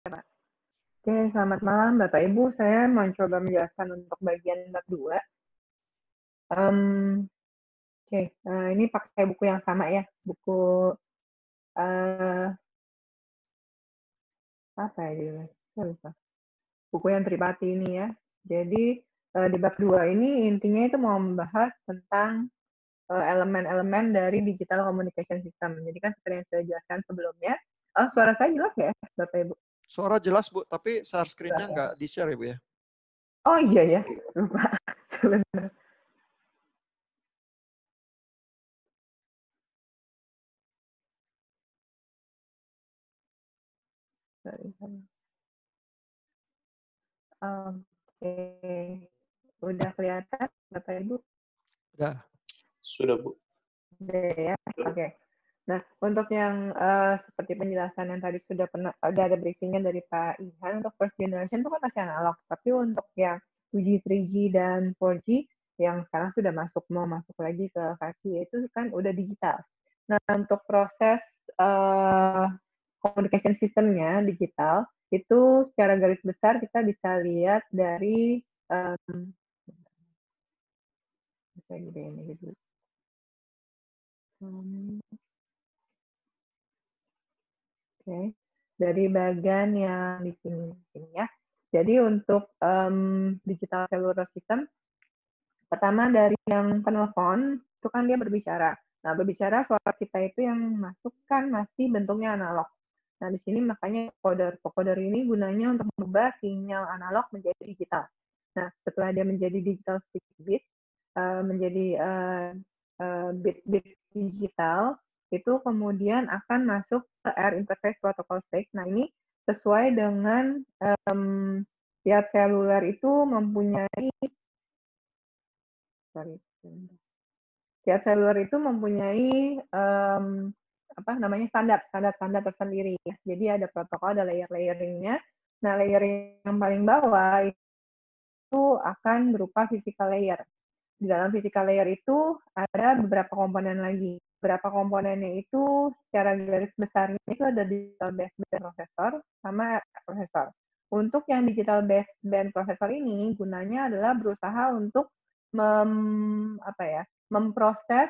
Pak. Oke, selamat malam Bapak Ibu. Saya mau coba menjelaskan untuk bagian bab 2. Oke, ini pakai buku yang sama ya, buku eh, apa ya judulnya? Saya lupa. Buku yang Tripati ini ya. Jadi di bab 2 ini intinya itu mau membahas tentang elemen-elemen dari digital communication system. Jadi kan seperti yang saya jelaskan sebelumnya. Suara saya jelas nggak ya, Bapak Ibu? Suara jelas, Bu, tapi share screen-nya Jelas ya. nggak di-share ya, Bu ya? Oh iya ya, lupa. Sebentar. Sorry. Oke, udah kelihatan Bapak Ibu? Udah. Sudah, Bu. Udah ya, oke. Nah, untuk yang seperti penjelasan yang tadi sudah ada briefingnya dari Pak Ihan, untuk first generation itu kan masih analog, tapi untuk yang 2G, 3G, dan 4G yang sekarang sudah mau masuk lagi ke 5G itu kan udah digital. Nah, untuk proses communication systemnya digital, itu secara garis besar kita bisa lihat dari bisa ini gitu. Oke, dari bagian yang di sini ya. Jadi untuk digital cellular system, pertama dari yang penelpon itu kan dia berbicara. Nah, berbicara suara kita itu yang masuk kan masih bentuknya analog. Nah, di sini makanya vocoder ini gunanya untuk mengubah sinyal analog menjadi digital. Nah, setelah dia menjadi digital speak bit, menjadi bit-bit digital, itu kemudian akan masuk ke Air Interface Protocol Stack. Nah, ini sesuai dengan tiap seluler itu mempunyai tiap seluler itu mempunyai standar tersendiri ya. Jadi ada protokol, ada layer-layeringnya. Nah, layering yang paling bawah itu akan berupa physical layer. Di dalam physical layer itu ada beberapa komponen lagi. Beberapa komponennya itu secara garis besarnya itu ada digital baseband processor sama prosesor. Untuk yang digital baseband processor ini gunanya adalah berusaha untuk memproses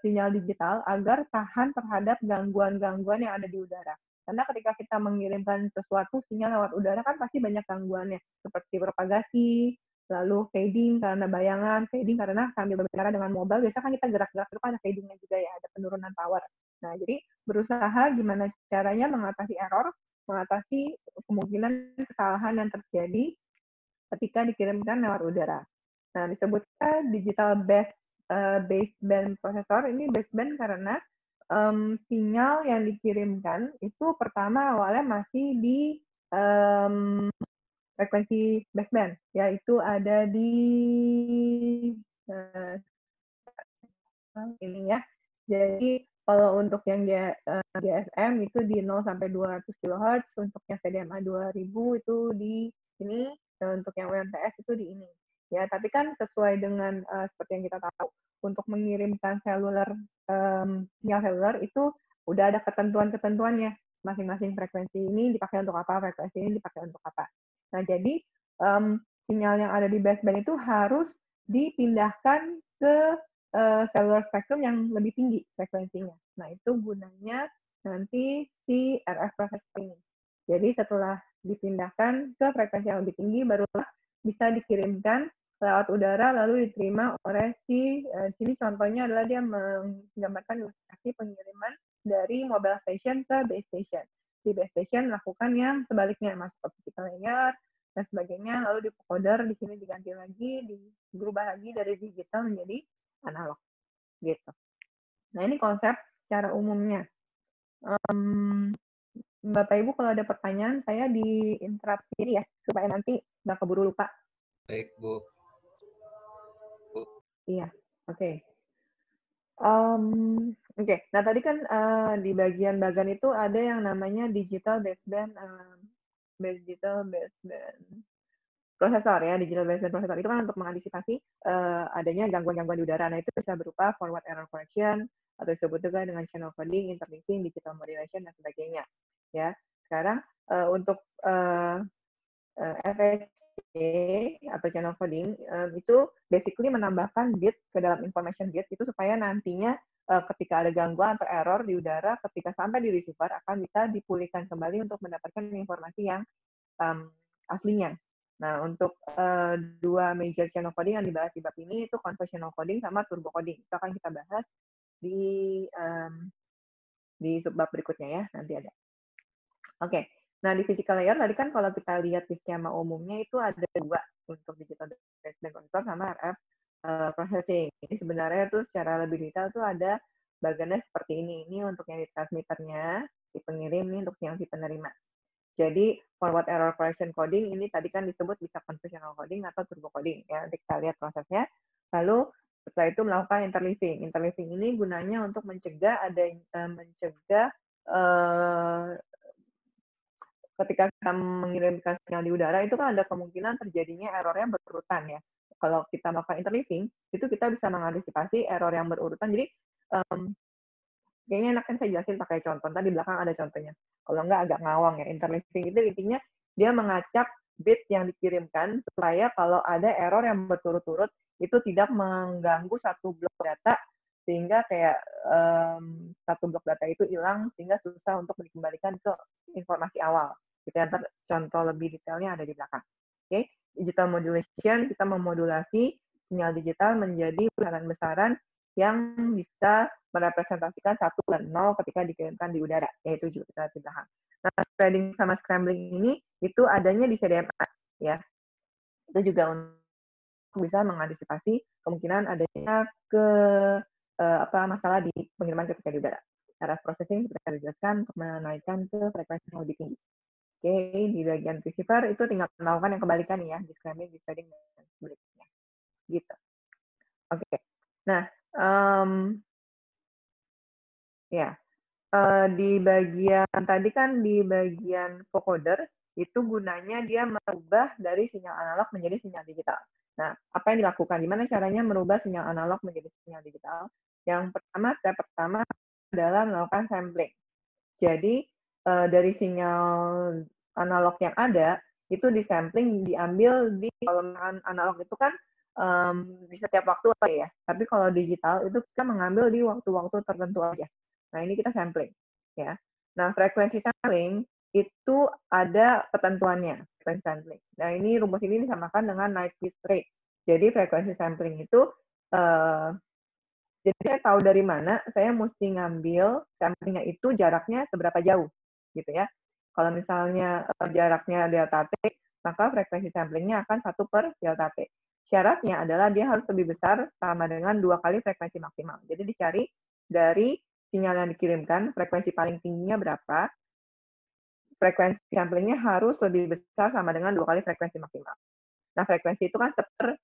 sinyal digital agar tahan terhadap gangguan-gangguan yang ada di udara. Karena ketika kita mengirimkan sesuatu sinyal lewat udara kan pasti banyak gangguannya, seperti propagasi, lalu fading karena bayangan, fading karena sambil berbicara dengan mobile, biasanya kan kita gerak-gerak itu kan ada fadingnya juga ya, ada penurunan power. Nah, jadi berusaha gimana caranya mengatasi error, mengatasi kemungkinan kesalahan yang terjadi ketika dikirimkan lewat udara. Nah, disebutnya digital baseband processor, ini baseband karena sinyal yang dikirimkan itu pertama awalnya masih di frekuensi baseband, yaitu ada di ini ya. Jadi kalau untuk yang GSM itu di 0 sampai 200 kHz, untuk yang CDMA 2000 itu di ini, dan untuk yang UMTS itu di ini. Ya, tapi kan sesuai dengan seperti yang kita tahu, untuk mengirimkan sinyal seluler itu udah ada ketentuan-ketentuannya. Masing-masing frekuensi ini dipakai untuk apa, frekuensi ini dipakai untuk apa. Nah, jadi sinyal yang ada di baseband itu harus dipindahkan ke cellular spectrum yang lebih tinggi frekuensinya. Nah, itu gunanya nanti si RF processor ini. Jadi setelah dipindahkan ke frekuensi yang lebih tinggi, barulah bisa dikirimkan lewat udara lalu diterima oleh sini contohnya adalah dia menggambarkan ilustrasi pengiriman dari mobile station ke base station. Di base station melakukan yang sebaliknya, masuk ke physical layer dan sebagainya, lalu di vocoder di sini diganti lagi, berubah lagi dari digital menjadi analog gitu. Nah, ini konsep secara umumnya. Bapak Ibu kalau ada pertanyaan saya diinterupsi ya supaya nanti nggak keburu lupa. Baik, Bu. Iya, oke. Oke. Nah, tadi kan di bagian bagan itu ada yang namanya digital baseband prosesor ya, digital baseband processor itu kan untuk mengantisipasi adanya gangguan-gangguan di udara. Nah, itu bisa berupa forward error correction atau disebut juga dengan channel coding, interlinking, digital modulation dan sebagainya. Ya. Sekarang untuk FSC atau channel coding itu basically menambahkan bit ke dalam information bit itu supaya nantinya ketika ada gangguan atau error di udara, ketika sampai di receiver akan bisa dipulihkan kembali untuk mendapatkan informasi yang aslinya. Nah, untuk dua major channel coding yang dibahas di bab ini itu conventional coding sama turbo coding. Itu akan kita bahas di subbab berikutnya ya, nanti ada. Oke. Nah, di physical layer tadi kan kalau kita lihat di skema umumnya itu ada dua untuk digital data converter sama RF processing. Ini sebenarnya tuh secara lebih detail tuh ada bagiannya seperti ini. Ini untuk yang di transmitternya, si pengirim, ini untuk yang si penerima. Jadi forward error correction coding ini tadi kan disebut bisa conventional coding atau turbo coding ya. Nanti kita lihat prosesnya. Lalu setelah itu melakukan interleaving. Interleaving ini gunanya untuk mencegah ketika kita mengirimkan sinyal di udara itu kan ada kemungkinan terjadinya errornya berurutan ya. Kalau kita melakukan interleaving itu kita bisa mengantisipasi error yang berurutan. Jadi kayaknya enaknya saya jelasin pakai contoh. Tadi di belakang ada contohnya. Kalau enggak agak ngawang ya. Interleaving itu intinya dia mengacak bit yang dikirimkan supaya kalau ada error yang berturut-turut itu tidak mengganggu satu blok data sehingga kayak satu blok data itu hilang sehingga susah untuk dikembalikan ke informasi awal. Kita contoh lebih detailnya ada di belakang. Oke, digital modulation kita memodulasi sinyal digital menjadi besaran-besaran yang bisa merepresentasikan 1 dan 0 ketika dikirimkan di udara, yaitu juga kita di belakang. Nah, spreading sama scrambling ini itu adanya di CDMA, ya. Itu juga untuk bisa mengantisipasi kemungkinan adanya masalah di pengiriman ketika di udara. RF processing seperti dijelaskan untuk menaikkan ke frekuensi yang lebih tinggi. Oke, di bagian receiver itu tinggal melakukan yang kebalikan ya, di scrambling, di spreading, dan sebaliknya. Gitu. Oke. Nah, ya, di bagian tadi kan di bagian vocoder itu gunanya dia merubah dari sinyal analog menjadi sinyal digital. Nah, apa yang dilakukan? Gimana caranya merubah sinyal analog menjadi sinyal digital? Yang pertama, step pertama adalah melakukan sampling. Jadi dari sinyal analog yang ada itu disampling, diambil di kalau analog itu kan di setiap waktu aja ya. Tapi kalau digital itu kita mengambil di waktu-waktu tertentu aja. Nah, ini kita sampling ya. Nah, frekuensi sampling itu ada ketentuannya, frekuensi sampling. Nah, ini rumus ini disamakan dengan Nyquist rate. Jadi frekuensi sampling itu jadi saya tahu dari mana saya mesti ngambil samplingnya itu jaraknya seberapa jauh, gitu ya. Kalau misalnya jaraknya delta T, maka frekuensi samplingnya akan 1 per delta T. Syaratnya adalah dia harus lebih besar sama dengan 2 kali frekuensi maksimal. Jadi dicari dari sinyal yang dikirimkan, frekuensi paling tingginya berapa, frekuensi samplingnya harus lebih besar sama dengan 2 kali frekuensi maksimal. Nah, frekuensi itu kan per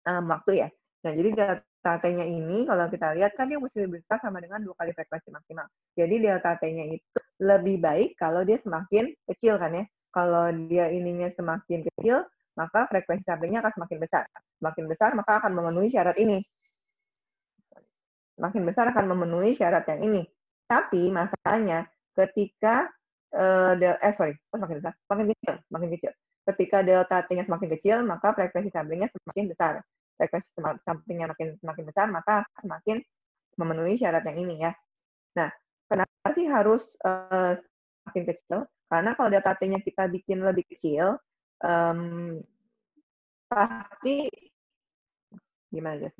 waktu ya. Nah, jadi delta T-nya ini kalau kita lihat kan dia mesti lebih besar sama dengan 2 kali frekuensi maksimal. Jadi delta T-nya itu lebih baik kalau dia semakin kecil kan ya. Kalau dia ininya semakin kecil, maka frekuensi samplingnya akan semakin besar. Semakin besar maka akan memenuhi syarat ini. Semakin besar akan memenuhi syarat yang ini. Tapi masalahnya ketika semakin besar, semakin kecil. Ketika delta T-nya semakin kecil, maka frekuensi samplingnya semakin besar. Frekuensi samplingnya semakin besar, maka semakin memenuhi syarat yang ini ya. Nah, kenapa sih harus semakin kecil? Karena kalau delta T-nya kita bikin lebih kecil, pasti gimana ya?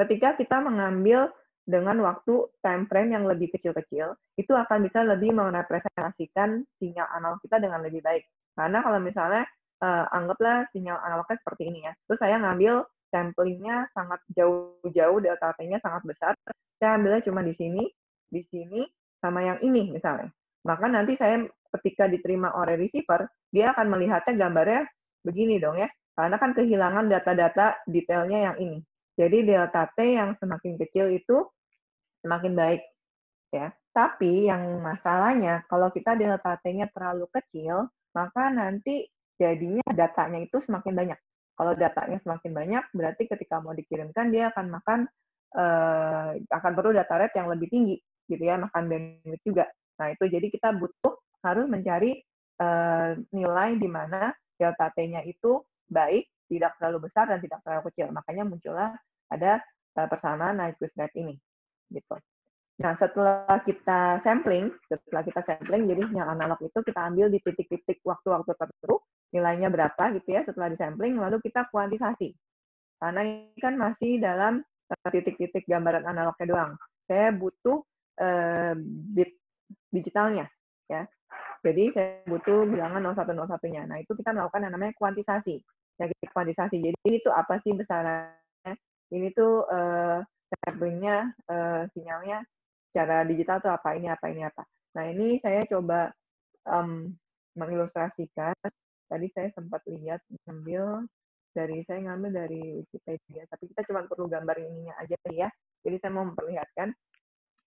Ketika kita mengambil dengan waktu time frame yang lebih kecil-kecil, itu akan bisa lebih merepresentasikan sinyal analog kita dengan lebih baik. Karena kalau misalnya anggaplah sinyal analognya seperti ini ya, terus saya ngambil samplingnya sangat jauh-jauh, delta T-nya sangat besar, saya ambilnya cuma di sini, sama yang ini misalnya. Maka nanti saya ketika diterima oleh receiver, dia akan melihatnya gambarnya begini dong ya, karena kan kehilangan data-data detailnya yang ini. Jadi delta T yang semakin kecil itu semakin baik ya. Tapi yang masalahnya kalau kita delta T-nya terlalu kecil, maka nanti jadinya datanya itu semakin banyak. Kalau datanya semakin banyak, berarti ketika mau dikirimkan dia akan akan perlu data rate yang lebih tinggi gitu ya, makan bandwidth juga. Nah, itu jadi kita harus mencari nilai di mana delta T-nya itu baik, tidak terlalu besar dan tidak terlalu kecil. Makanya muncullah ada persamaan Nyquist rate ini, gitu. Nah, setelah kita sampling, jadi yang analog itu kita ambil di titik-titik waktu-waktu tertentu, nilainya berapa gitu ya, setelah disampling, lalu kita kuantisasi. Karena ini kan masih dalam titik-titik gambaran analognya doang. Saya butuh bit digitalnya, ya. Jadi saya butuh bilangan 0101-nya. Nah, itu kita melakukan yang namanya kuantisasi. Ya, kuantisasi. Jadi itu apa sih besarannya? Ini tuh samplingnya, sinyalnya secara digital tuh apa, ini apa, ini apa. Nah, ini saya coba mengilustrasikan. Tadi saya sempat lihat, saya ngambil dari Wikipedia, tapi kita cuma perlu gambar ininya aja ya. Jadi saya mau memperlihatkan.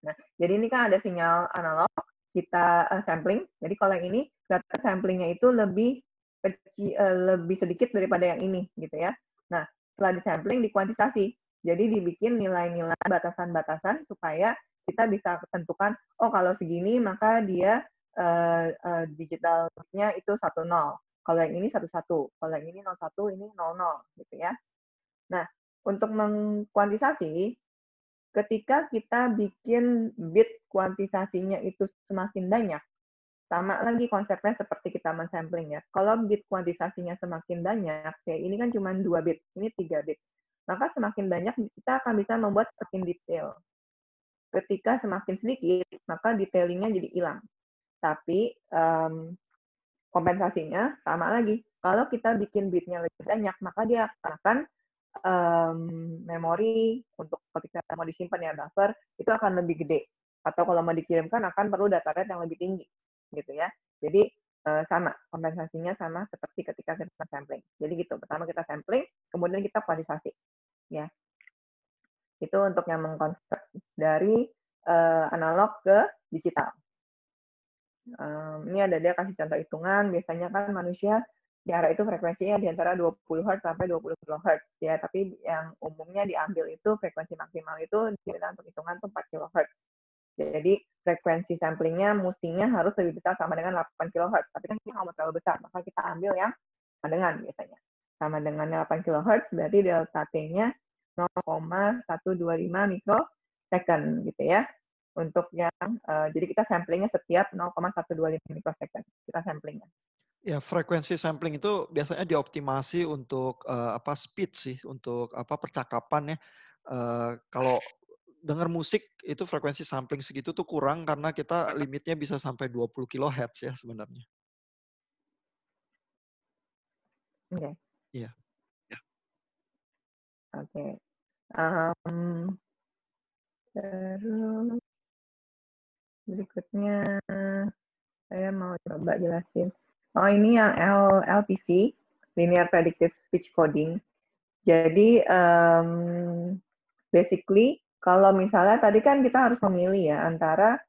Nah, jadi ini kan ada sinyal analog, kita sampling. Jadi kalau yang ini, data samplingnya itu lebih sedikit daripada yang ini, gitu ya. Nah, setelah disampling, dikuantisasi. Jadi dibikin nilai-nilai batasan-batasan supaya kita bisa tentukan, oh kalau segini maka dia digitalnya itu 10. Kalau yang ini 11, kalau yang ini 01, ini 00, gitu ya. Nah, untuk mengkuantisasi, ketika kita bikin bit kuantisasinya itu semakin banyak, sama lagi konsepnya seperti kita men-sampling ya. Kalau bit kuantisasinya semakin banyak, kayak ini kan cuma 2 bit, ini 3 bit. Maka semakin banyak kita akan bisa membuat semakin detail. Ketika semakin sedikit, maka detailingnya jadi hilang. Tapi kompensasinya sama lagi. Kalau kita bikin bitnya lebih banyak, maka dia akan memori untuk ketika mau disimpan ya buffer itu akan lebih gede. Atau kalau mau dikirimkan akan perlu data rate yang lebih tinggi, gitu ya. Jadi sama, kompensasinya sama seperti ketika kita sampling. Jadi gitu, pertama kita sampling, kemudian kita kuantisasi, ya. Itu untuk yang mengkonvert dari analog ke digital. Ini ada dia kasih contoh hitungan, biasanya kan manusia bicara itu frekuensinya di antara 20 Hz sampai 20 kHz ya, tapi yang umumnya diambil itu frekuensi maksimal itu dibilang untuk hitungan itu 4 kHz. Jadi frekuensi samplingnya mestinya harus lebih besar sama dengan 8 kHz, tapi kan kita nggak mau terlalu besar, maka kita ambil yang sama dengan biasanya. Sama dengan 8 kHz berarti delta T-nya 0,125 mikrosecond gitu ya. Untuk yang jadi kita samplingnya setiap 0,125 mikrosecond kita samplingnya. Ya, frekuensi sampling itu biasanya dioptimasi untuk speed sih, untuk percakapan ya. Kalau dengar musik itu frekuensi sampling segitu tuh kurang karena kita limitnya bisa sampai 20 kHz ya sebenarnya. Oke. Iya. Oke. Terus berikutnya saya mau coba jelasin. Oh, ini yang LPC, Linear Predictive Speech Coding. Jadi basically kalau misalnya tadi kan kita harus memilih ya antara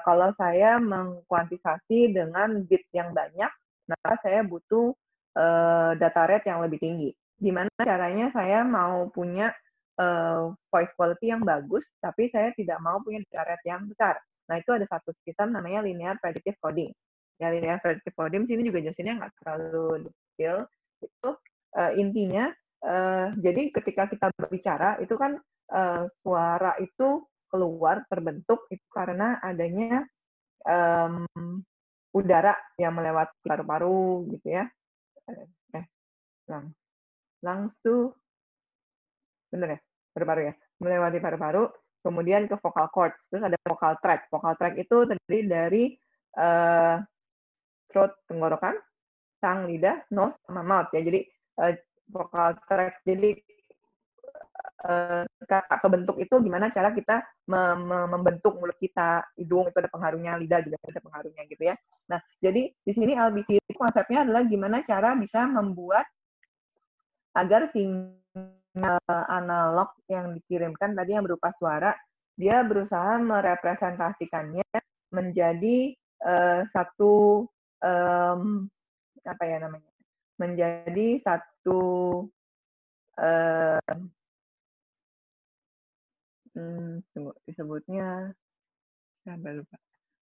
kalau saya mengkuantisasi dengan bit yang banyak, maka saya butuh data rate yang lebih tinggi. Gimana caranya saya mau punya voice quality yang bagus, tapi saya tidak mau punya data rate yang besar. Nah, itu ada satu sistem namanya linear predictive coding. Ya, linear predictive coding sini juga jenisnya nggak terlalu detail. Itu intinya, jadi ketika kita berbicara, itu kan suara itu keluar, terbentuk, itu karena adanya udara yang melewati paru-paru, gitu ya. Lungs tuh, bener ya? Paru-paru ya? Melewati paru-paru, kemudian ke vocal cords, terus ada vocal tract. Vocal tract itu terdiri dari throat, tenggorokan, sang, lidah, nose, sama mouth ya. Jadi vocal tract, jadi kebentuk itu gimana cara kita membentuk mulut kita, hidung itu ada pengaruhnya, lidah juga ada pengaruhnya gitu ya. Nah, jadi di sini LBC itu konsepnya adalah gimana cara bisa membuat agar sinyal analog yang dikirimkan tadi yang berupa suara, dia berusaha merepresentasikannya menjadi satu apa ya namanya? Menjadi satu disebutnya saya lupa.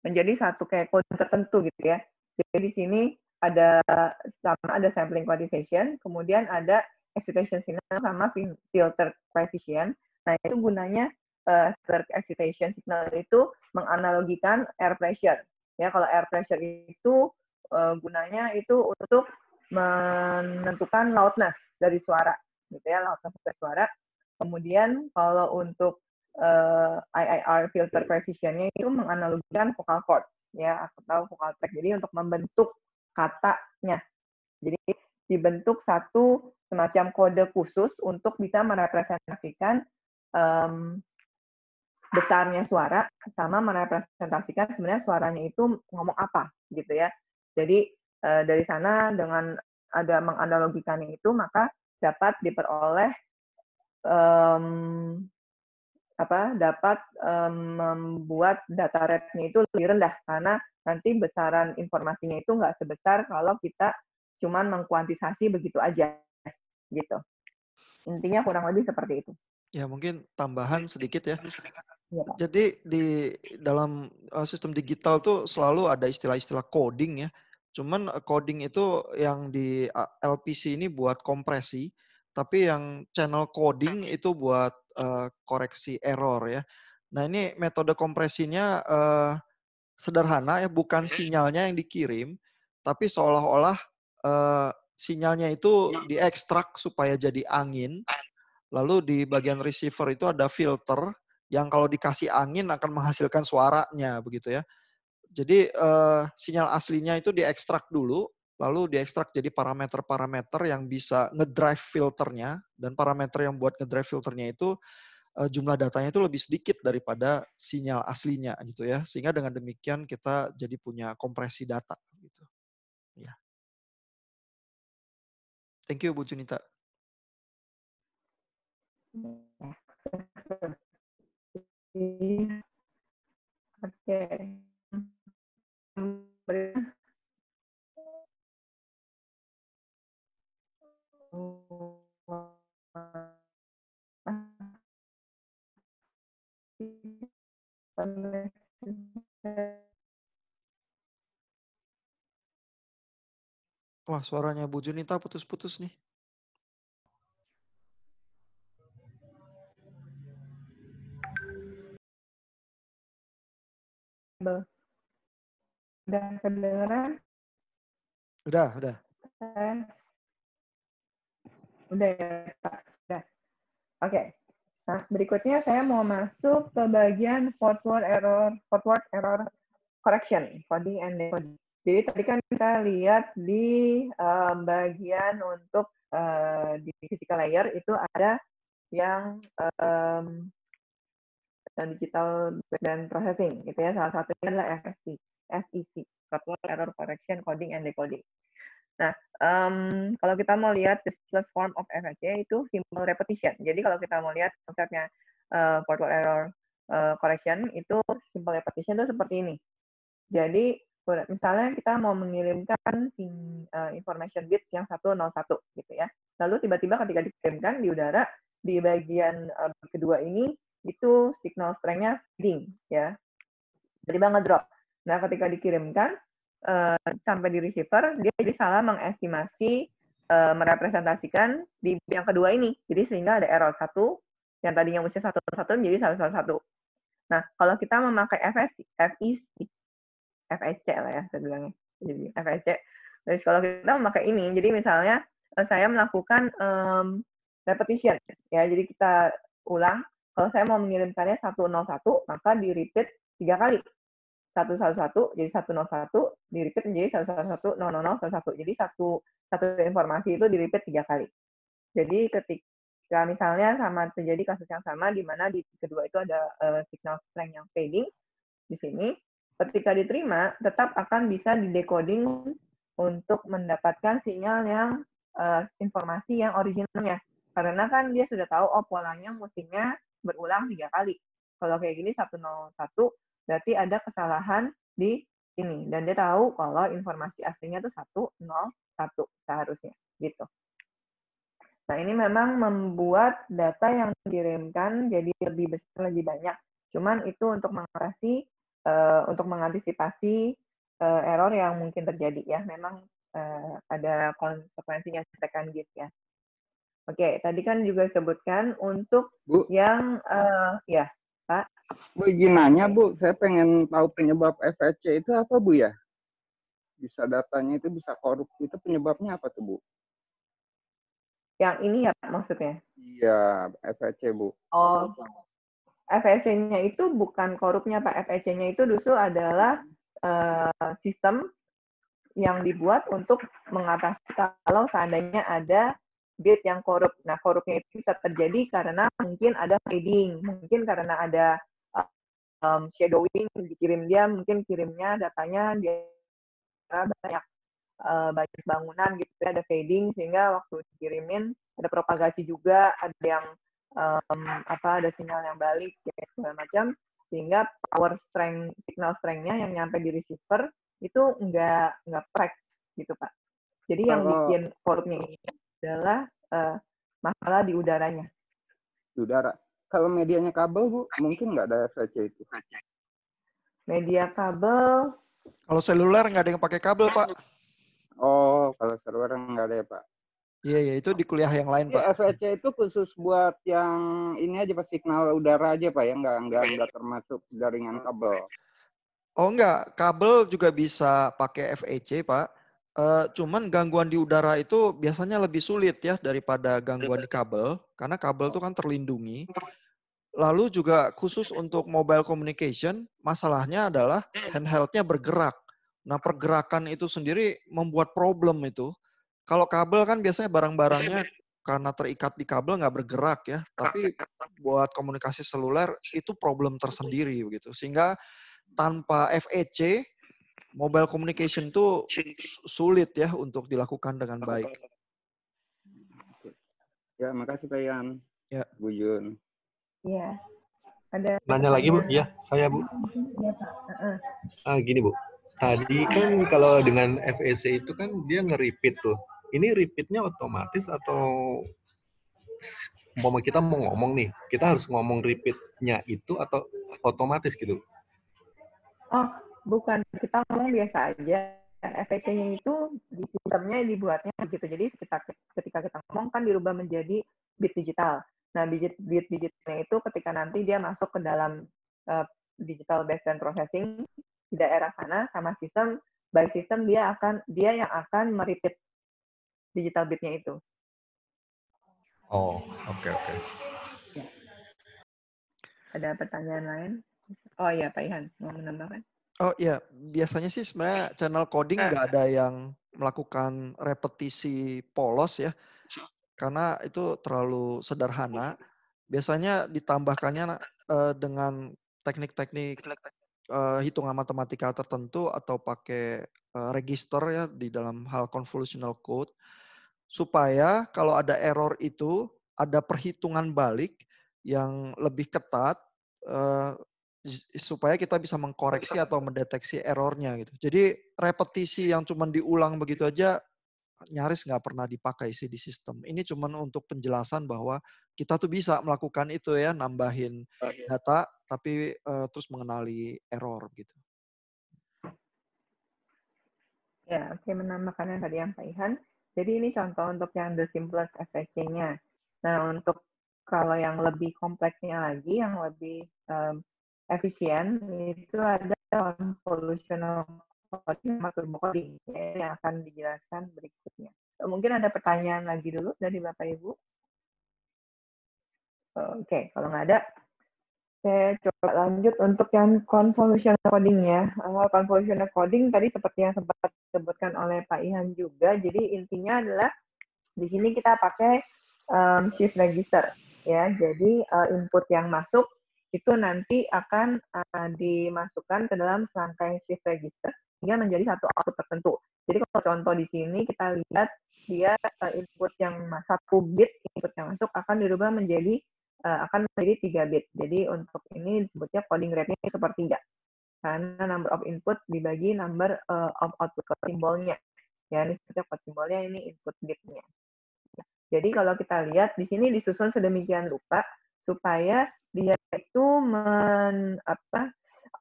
Menjadi satu kayak kode tertentu gitu ya. Jadi di sini ada sampling quantization, kemudian ada excitation signal sama filter coefficient. Nah, itu gunanya filter excitation signal itu menganalogikan air pressure. Ya, kalau air pressure itu gunanya itu untuk menentukan loudness dari suara, gitu ya, loudness dari suara. Kemudian kalau untuk IIR filter coefficient-nya itu menganalogikan vocal cord, ya, atau vocal tract. Jadi untuk membentuk katanya. Jadi dibentuk satu semacam kode khusus untuk bisa merepresentasikan besarnya suara sama merepresentasikan sebenarnya suaranya itu ngomong apa gitu ya. Jadi dari sana dengan ada menganalogikannya itu maka dapat diperoleh dapat membuat data rate-nya itu lebih rendah karena nanti besaran informasinya itu nggak sebesar kalau kita cuman mengkuantisasi begitu aja gitu. Intinya kurang lebih seperti itu. Ya, mungkin tambahan sedikit ya. Ya, Pak. Jadi di dalam sistem digital tuh selalu ada istilah-istilah coding ya. Cuman coding itu yang di LPC ini buat kompresi, tapi yang channel coding itu buat koreksi error ya. Nah, ini metode kompresinya sederhana ya, bukan sinyalnya yang dikirim, tapi seolah-olah sinyalnya itu diekstrak supaya jadi angin. Lalu di bagian receiver itu ada filter yang kalau dikasih angin akan menghasilkan suaranya begitu ya. Jadi sinyal aslinya itu diekstrak dulu, lalu diekstrak jadi parameter-parameter yang bisa ngedrive filternya, dan parameter yang buat ngedrive filternya itu jumlah datanya itu lebih sedikit daripada sinyal aslinya gitu ya. Sehingga dengan demikian kita jadi punya kompresi data gitu. Ya. Thank you Bu Junita. Oke. Wah, suaranya Bu Junita putus-putus nih. Udah kedengeran? Udah. Udah ya, Pak. Udah. Oke. Nah, berikutnya saya mau masuk ke bagian forward error correction, coding and decoding. Jadi tadi kan kita lihat di bagian untuk di physical layer itu ada yang digital background processing, gitu ya. Salah satunya adalah FEC, forward error correction, coding and decoding. Nah, kalau kita mau lihat the simplest form of FEC itu simple repetition. Jadi kalau kita mau lihat konsepnya forward error correction itu simple repetition itu seperti ini. Jadi misalnya kita mau mengirimkan information bits yang 101 gitu ya. Lalu tiba-tiba ketika dikirimkan di udara di bagian kedua ini itu signal strength-nya fading ya. Tiba-tiba ngedrop. Nah, ketika dikirimkan sampai di receiver dia jadi salah mengestimasi merepresentasikan di yang kedua ini. Jadi sehingga ada error 1 yang tadinya mesti 101 menjadi 101. Nah, kalau kita memakai FEC lah ya saya bilangnya. Jadi FEC. Jadi kalau kita memakai ini, jadi misalnya saya melakukan repetition ya. Jadi kita ulang. Kalau saya mau mengirimkannya 101, maka di repeat 3 kali. 111 jadi 101, di repeat menjadi 111, 000, 11. Jadi satu informasi itu di repeat 3 kali. Jadi ketika misalnya sama terjadi kasus yang sama di mana di kedua itu ada signal strength yang fading di sini, ketika diterima tetap akan bisa didecoding untuk mendapatkan sinyal yang informasi yang originalnya. Karena kan dia sudah tahu oh polanya mestinya berulang 3 kali. Kalau kayak gini 101 berarti ada kesalahan di ini dan dia tahu kalau informasi aslinya itu 101 seharusnya gitu. Nah, ini memang membuat data yang dikirimkan jadi lebih besar, lebih banyak. Cuman itu untuk mengantisipasi error yang mungkin terjadi ya. Memang ada konsekuensinya contekan git ya. Oke, tadi kan juga disebutkan untuk Bu, yang ya, Pak. Bu izin nanya Bu, saya pengen tahu penyebab FEC itu apa Bu ya? Bisa datanya itu bisa korup, itu penyebabnya apa tuh Bu? Yang ini ya Pak, maksudnya? Iya, FEC Bu. Oh, FEC-nya itu bukan korupnya Pak. FEC-nya itu justru adalah sistem yang dibuat untuk mengatasi kalau seandainya ada bit yang korup. Nah, korupnya itu bisa terjadi karena mungkin ada fading, mungkin karena ada shadowing, dikirim dia, mungkin kirimnya datanya dia banyak banyak bangunan gitu ya, ada fading sehingga waktu dikirimin ada propagasi juga, ada yang ada sinyal yang balik ya, segala macam, sehingga power strength signal strength-nya yang nyampe di receiver itu nggak perfect gitu Pak. Jadi yang bikin korupnya ini adalah masalah di udaranya. Di udara. Kalau medianya kabel Bu, mungkin nggak ada FEC itu? Media kabel. Kalau seluler nggak ada yang pakai kabel Pak. Oh, kalau server nggak ada ya Pak? Iya, itu di kuliah yang lain Pak. FEC itu khusus buat yang ini aja Pak, signal udara aja Pak ya, nggak termasuk jaringan kabel. Oh enggak, kabel juga bisa pakai FEC Pak. Cuman gangguan di udara itu biasanya lebih sulit ya daripada gangguan di kabel, karena kabel itu kan terlindungi. Lalu juga khusus untuk mobile communication, masalahnya adalah handheldnya bergerak. Nah pergerakan itu sendiri membuat problem itu. Kalau kabel kan biasanya barang-barangnya karena terikat di kabel nggak bergerak ya, tapi buat komunikasi seluler itu problem tersendiri begitu. Sehingga tanpa FEC, mobile communication itu sulit ya untuk dilakukan dengan baik. Ya, makasih Pak Ian. Ya. Bu Yun. Iya. Ada Nanya lagi Bu? Ya, saya Bu. Iya Pak. Gini Bu, tadi kan kalau dengan FEC itu kan dia nge-repeat tuh. Ini repeatnya otomatis atau umpama kita mau ngomong nih, kita harus ngomong repeatnya itu atau otomatis gitu? Oh, bukan. Kita ngomong biasa aja. FEC-nya itu di sistemnya dibuatnya begitu. Jadi ketika kita ngomong kan dirubah menjadi bit digital. Nah, bit digitalnya itu ketika nanti dia masuk ke dalam digital backend processing di daerah sana sama sistem, by system dia yang akan merepeat digital bitnya itu. Oh, oke. Ya. Ada pertanyaan lain? Oh iya, Pak Ihan mau menambahkan? Oh iya, biasanya sih sebenarnya channel coding nggak ada yang melakukan repetisi polos ya, karena itu terlalu sederhana. Biasanya ditambahkannya dengan teknik-teknik hitungan matematika tertentu atau pakai register ya di dalam hal convolutional code, supaya kalau ada error itu ada perhitungan balik yang lebih ketat supaya kita bisa mengkoreksi atau mendeteksi errornya gitu. Jadi repetisi yang cuma diulang begitu aja nyaris nggak pernah dipakai sih di sistem. Ini cuma untuk penjelasan bahwa kita tuh bisa melakukan itu ya, nambahin data tapi terus mengenali error gitu. Ya, oke, menambahkan yang tadi yang Pak Ihan. Jadi ini contoh untuk yang the simplest FEC-nya. Nah, untuk kalau yang lebih kompleksnya lagi, yang lebih efisien, itu ada convolutional coding sama turbo coding yang akan dijelaskan berikutnya. Mungkin ada pertanyaan lagi dulu dari Bapak Ibu? Oke, kalau nggak ada, saya coba lanjut untuk yang convolutional coding ya. Convolutional coding tadi seperti yang sempat disebutkan oleh Pak Ihan juga. Jadi intinya adalah di sini kita pakai shift register ya. Jadi input yang masuk itu nanti akan dimasukkan ke dalam serangkaian shift register hingga menjadi satu output tertentu. Jadi kalau contoh di sini kita lihat dia input yang satu bit input yang masuk akan dirubah menjadi 3 bit. Jadi untuk ini disebutnya coding rate-nya sepertiga. Karena number of input dibagi number of output code simbolnya. Ya, ini sebutnya code simbolnya, ini input bitnya. Jadi kalau kita lihat di sini disusun sedemikian rupa supaya dia itu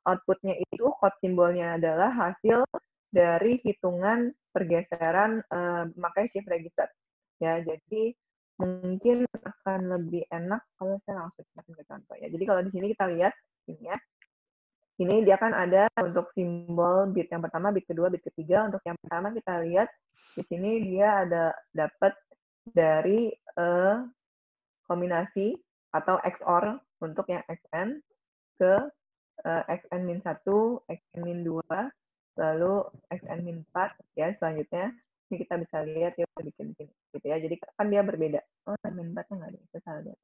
outputnya itu code simbolnya adalah hasil dari hitungan pergeseran memakai shift register. Ya, jadi mungkin akan lebih enak kalau saya langsung ke contoh ya. Jadi kalau di sini kita lihat ini ya. Ini dia kan ada untuk simbol bit yang pertama, bit kedua, bit ketiga. Untuk yang pertama kita lihat di sini dia ada dapat dari kombinasi atau XOR untuk yang XN ke XN-1, XN-2, lalu XN-4 ya selanjutnya. Ini kita bisa lihat ya bikin di sini gitu ya. Jadi kan dia berbeda. Oh, -4-nya nggak ada. Kita salah lihat.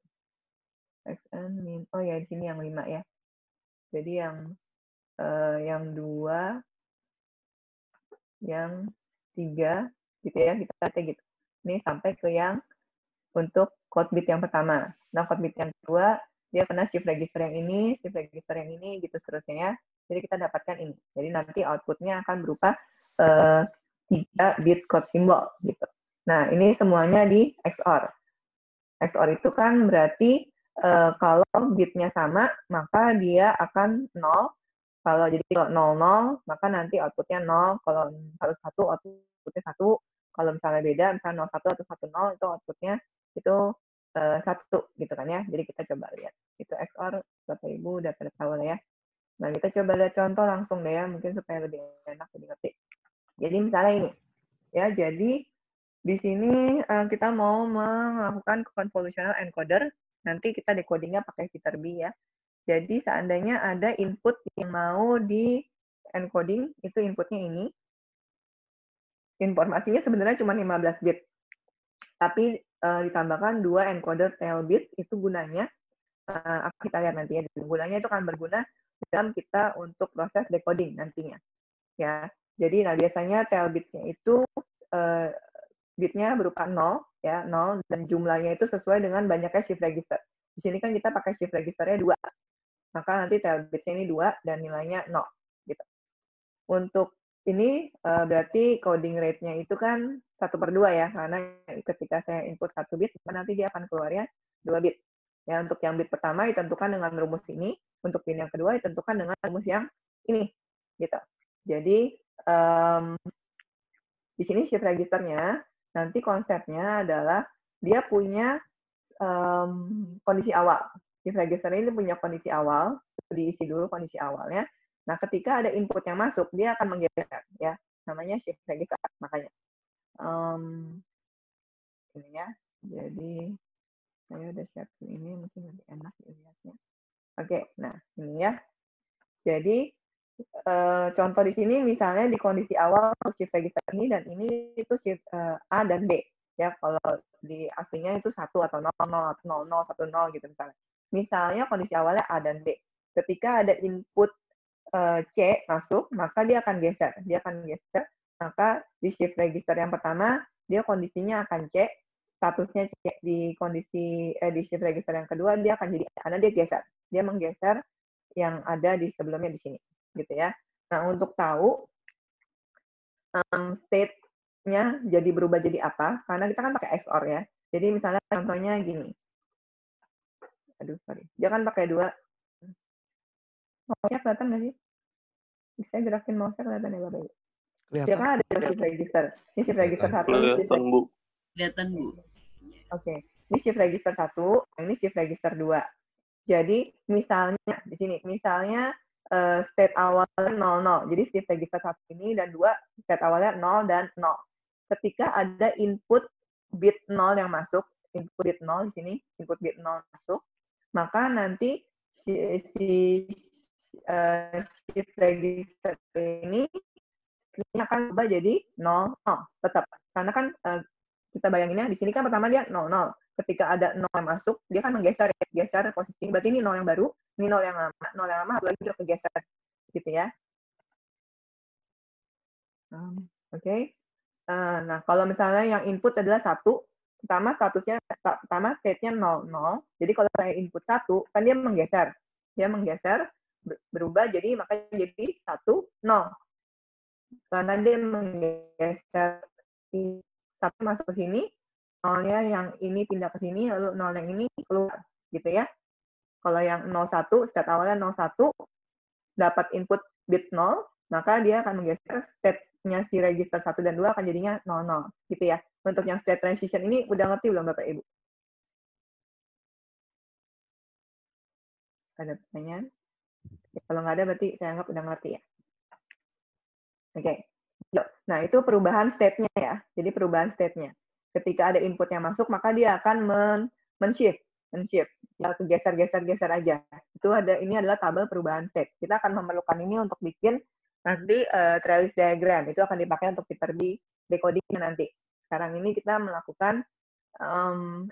XN-, oh ya di sini yang 5 ya. Jadi yang 2, yang 3 gitu ya, kita lihat gitu. Ini sampai ke yang untuk code bit yang pertama. Nah, code bit yang kedua, dia kena shift register yang ini, shift register yang ini, gitu seterusnya ya. Jadi kita dapatkan ini. Jadi nanti outputnya akan berupa 3 bit code simbol gitu. Nah, ini semuanya di XOR. XOR itu kan berarti kalau bitnya sama, maka dia akan 0. Kalau jadi kalau 00, maka nanti outputnya 0. Kalau 1 outputnya 1. Kalau misalnya beda, misalnya 01 atau 10, itu outputnya itu 1 gitu kan ya. Jadi kita coba lihat. Itu XOR, Bapak Ibu udah pada tahu lah ya. Nah, kita coba lihat contoh langsung deh ya, mungkin supaya lebih enak, lebih ngerti. Jadi misalnya ini. Ya, jadi di sini kita mau melakukan convolutional encoder. Nanti kita decodingnya pakai filter B ya. Jadi seandainya ada input yang mau di encoding, itu inputnya ini. Informasinya sebenarnya cuma 15 bit. Tapi ditambahkan 2 encoder tail bits, itu gunanya, kita lihat nanti ya, gunanya itu akan berguna dalam kita untuk proses decoding nantinya. Ya, jadi nah biasanya tail bits-nya itu bitnya berupa 0, ya 0, dan jumlahnya itu sesuai dengan banyaknya shift register. Di sini kan kita pakai shift registernya 2. Maka nanti tail bit-nya ini 2 dan nilainya 0. Gitu. Untuk ini berarti coding rate-nya itu kan 1/2 ya, karena ketika saya input 1 bit, nanti dia akan keluarnya 2 bit. Ya, untuk yang bit pertama ditentukan dengan rumus ini, untuk bit yang kedua ditentukan dengan rumus yang ini. Gitu. Jadi, di sini shift registernya, nanti konsepnya adalah dia punya kondisi awal. Shift register ini punya kondisi awal, diisi dulu kondisi awalnya. Nah, ketika ada input yang masuk, dia akan menggeser, ya. Namanya shift register, makanya. Ini ya. Jadi, saya udah siapin ini, mungkin lebih enak dilihatnya. Oke, nah ini ya. Jadi, contoh di sini misalnya di kondisi awal shift register ini dan ini itu shift A dan B. Ya, kalau di aslinya itu 1 atau 0, 0, 0, 1, 0 gitu misalnya. Misalnya kondisi awalnya A dan B. Ketika ada input C masuk, maka dia akan geser. Dia akan geser, maka di shift register yang pertama, dia kondisinya akan C, statusnya C. Di kondisi di shift register yang kedua, dia akan jadi karena dia geser. Dia menggeser yang ada di sebelumnya di sini. Gitu ya. Nah, untuk tahu state-nya jadi berubah jadi apa, karena kita kan pakai XOR ya. Jadi misalnya contohnya gini. Aduh, sorry. Dia kan pakai 2. Mouse-nya kelihatan nggak sih? Bisa gerakin mouse-nya kelihatan ya, Bapak Ibu? Dia kan ada shift register. Ini shift register 1. Kelihatan, Bu. Kelihatan, Bu. Oke. Ini shift register 1, ini shift register 2. Jadi misalnya di sini, misalnya state awalnya 00. Jadi shift register 1 ini dan 2 state awalnya 0 dan 0. Ketika ada input bit 0 yang masuk, input bit 0 di sini, input bit 0 masuk, maka nanti shift register ini akan berubah jadi 0, 0 tetap. Karena kan kita bayanginnya di sini kan pertama dia 0, 0. Ketika ada 0 yang masuk, dia kan menggeser posisi. Berarti ini 0 yang baru, ini 0 yang lama. 0 yang lama lagi udah kegeser. Gitu ya. Oke. Nah, kalau misalnya yang input adalah 1, pertama state-nya 0, 0. Jadi kalau saya input 1, kan dia menggeser. Dia menggeser, berubah jadi, maka jadi 1, 0. Karena dia menggeser 1 masuk ke sini, 0-nya yang ini pindah ke sini, lalu 0 yang ini keluar, gitu ya. Kalau yang 01, state awalnya 01, dapat input bit 0, maka dia akan menggeser state-nya si register 1 dan 2 akan jadinya 00 gitu ya. Untuk yang state transition ini udah ngerti belum Bapak Ibu? Ada pertanyaan? Ya, kalau nggak ada berarti saya anggap udah ngerti ya. Oke. Nah, itu perubahan state-nya ya. Jadi perubahan state-nya. Ketika ada input yang masuk, maka dia akan men-shift. Ya, geser aja. Ini adalah tabel perubahan state. Kita akan memerlukan ini untuk bikin nanti trellis diagram. Itu akan dipakai untuk kita di decoding nanti. Sekarang ini kita melakukan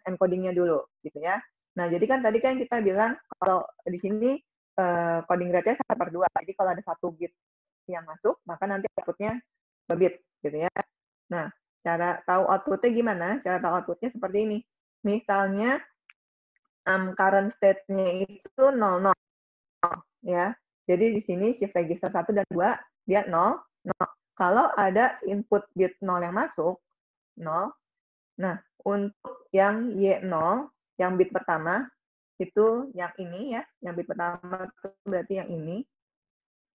encoding-nya dulu, gitu ya. Nah, jadi kan tadi kan kita bilang kalau di sini coding rate-nya 1/2. Jadi kalau ada 1 bit yang masuk, maka nanti output-nya bit, gitu ya. Nah, cara tahu output-nya gimana? Cara tahu output-nya seperti ini. Misalnya, current state-nya itu 00, ya. Jadi di sini shift register 1 dan 2, dia 0. Kalau ada input bit 0 yang masuk, 0. Nah, untuk yang Y0, yang bit pertama, itu yang ini ya, yang bit pertama itu berarti yang ini.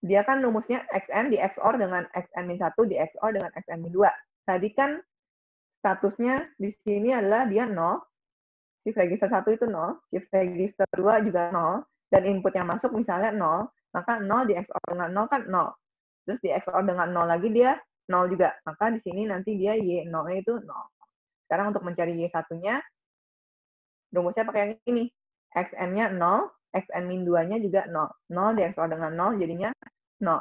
Dia kan rumusnya XN di XOR dengan XN-1 di XOR dengan XN-2. Tadi kan statusnya di sini adalah dia 0, shift register 1 itu 0, shift register 2 juga 0, dan input yang masuk misalnya 0, maka 0 di XOR dengan 0 kan 0. Terus di XOR dengan 0 lagi dia 0 juga. Maka di sini nanti dia Y0-nya itu 0. Sekarang untuk mencari Y1-nya, rumusnya pakai yang ini. XN-nya 0, XN-2-nya juga 0. 0 di XOR dengan 0 jadinya 0.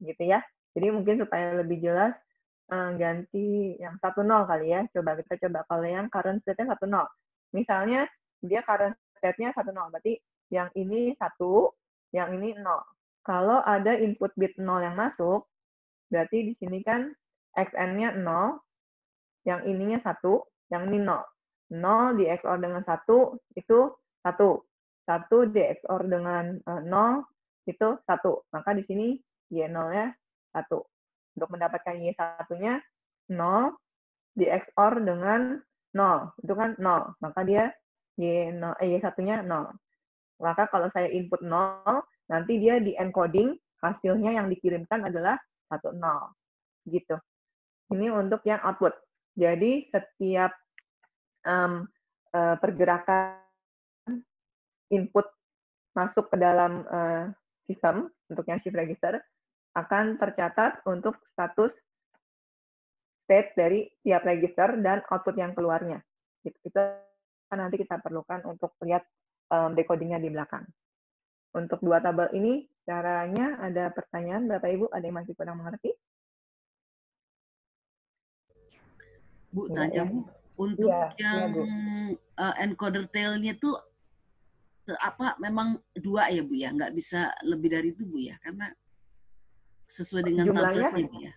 Gitu ya. Jadi mungkin supaya lebih jelas, ganti yang 10 kali ya. Coba kita coba kalau yang current state-nya 10. Misalnya dia current state-nya 10, berarti yang ini 1, yang ini 0. Kalau ada input bit 0 yang masuk, berarti di sini kan XN-nya 0, yang ininya 1, yang ini 0. 0 di XOR dengan 1 itu 1. 1 di XOR dengan 0 itu 1. Maka di sini Y0-nya 1. Untuk mendapatkan Y1-nya 0 di XOR dengan 0. Itu kan 0. Maka dia Y1-nya 0. Maka kalau saya input 0, nanti dia di encoding, hasilnya yang dikirimkan adalah 10. Gitu. Ini untuk yang output. Jadi setiap pergerakan input masuk ke dalam sistem untuk yang shift register akan tercatat untuk status state dari tiap register dan output yang keluarnya. Itu nanti kita perlukan untuk lihat decodingnya di belakang. Untuk dua tabel ini caranya ada pertanyaan Bapak Ibu, ada yang masih kurang mengerti? Bu, tanya Bu, untuk yang Bu. Encoder tail-nya tuh apa memang 2 ya Bu ya, nggak bisa lebih dari itu Bu ya, karena sesuai dengan jumlahnya tabelnya Bu ya.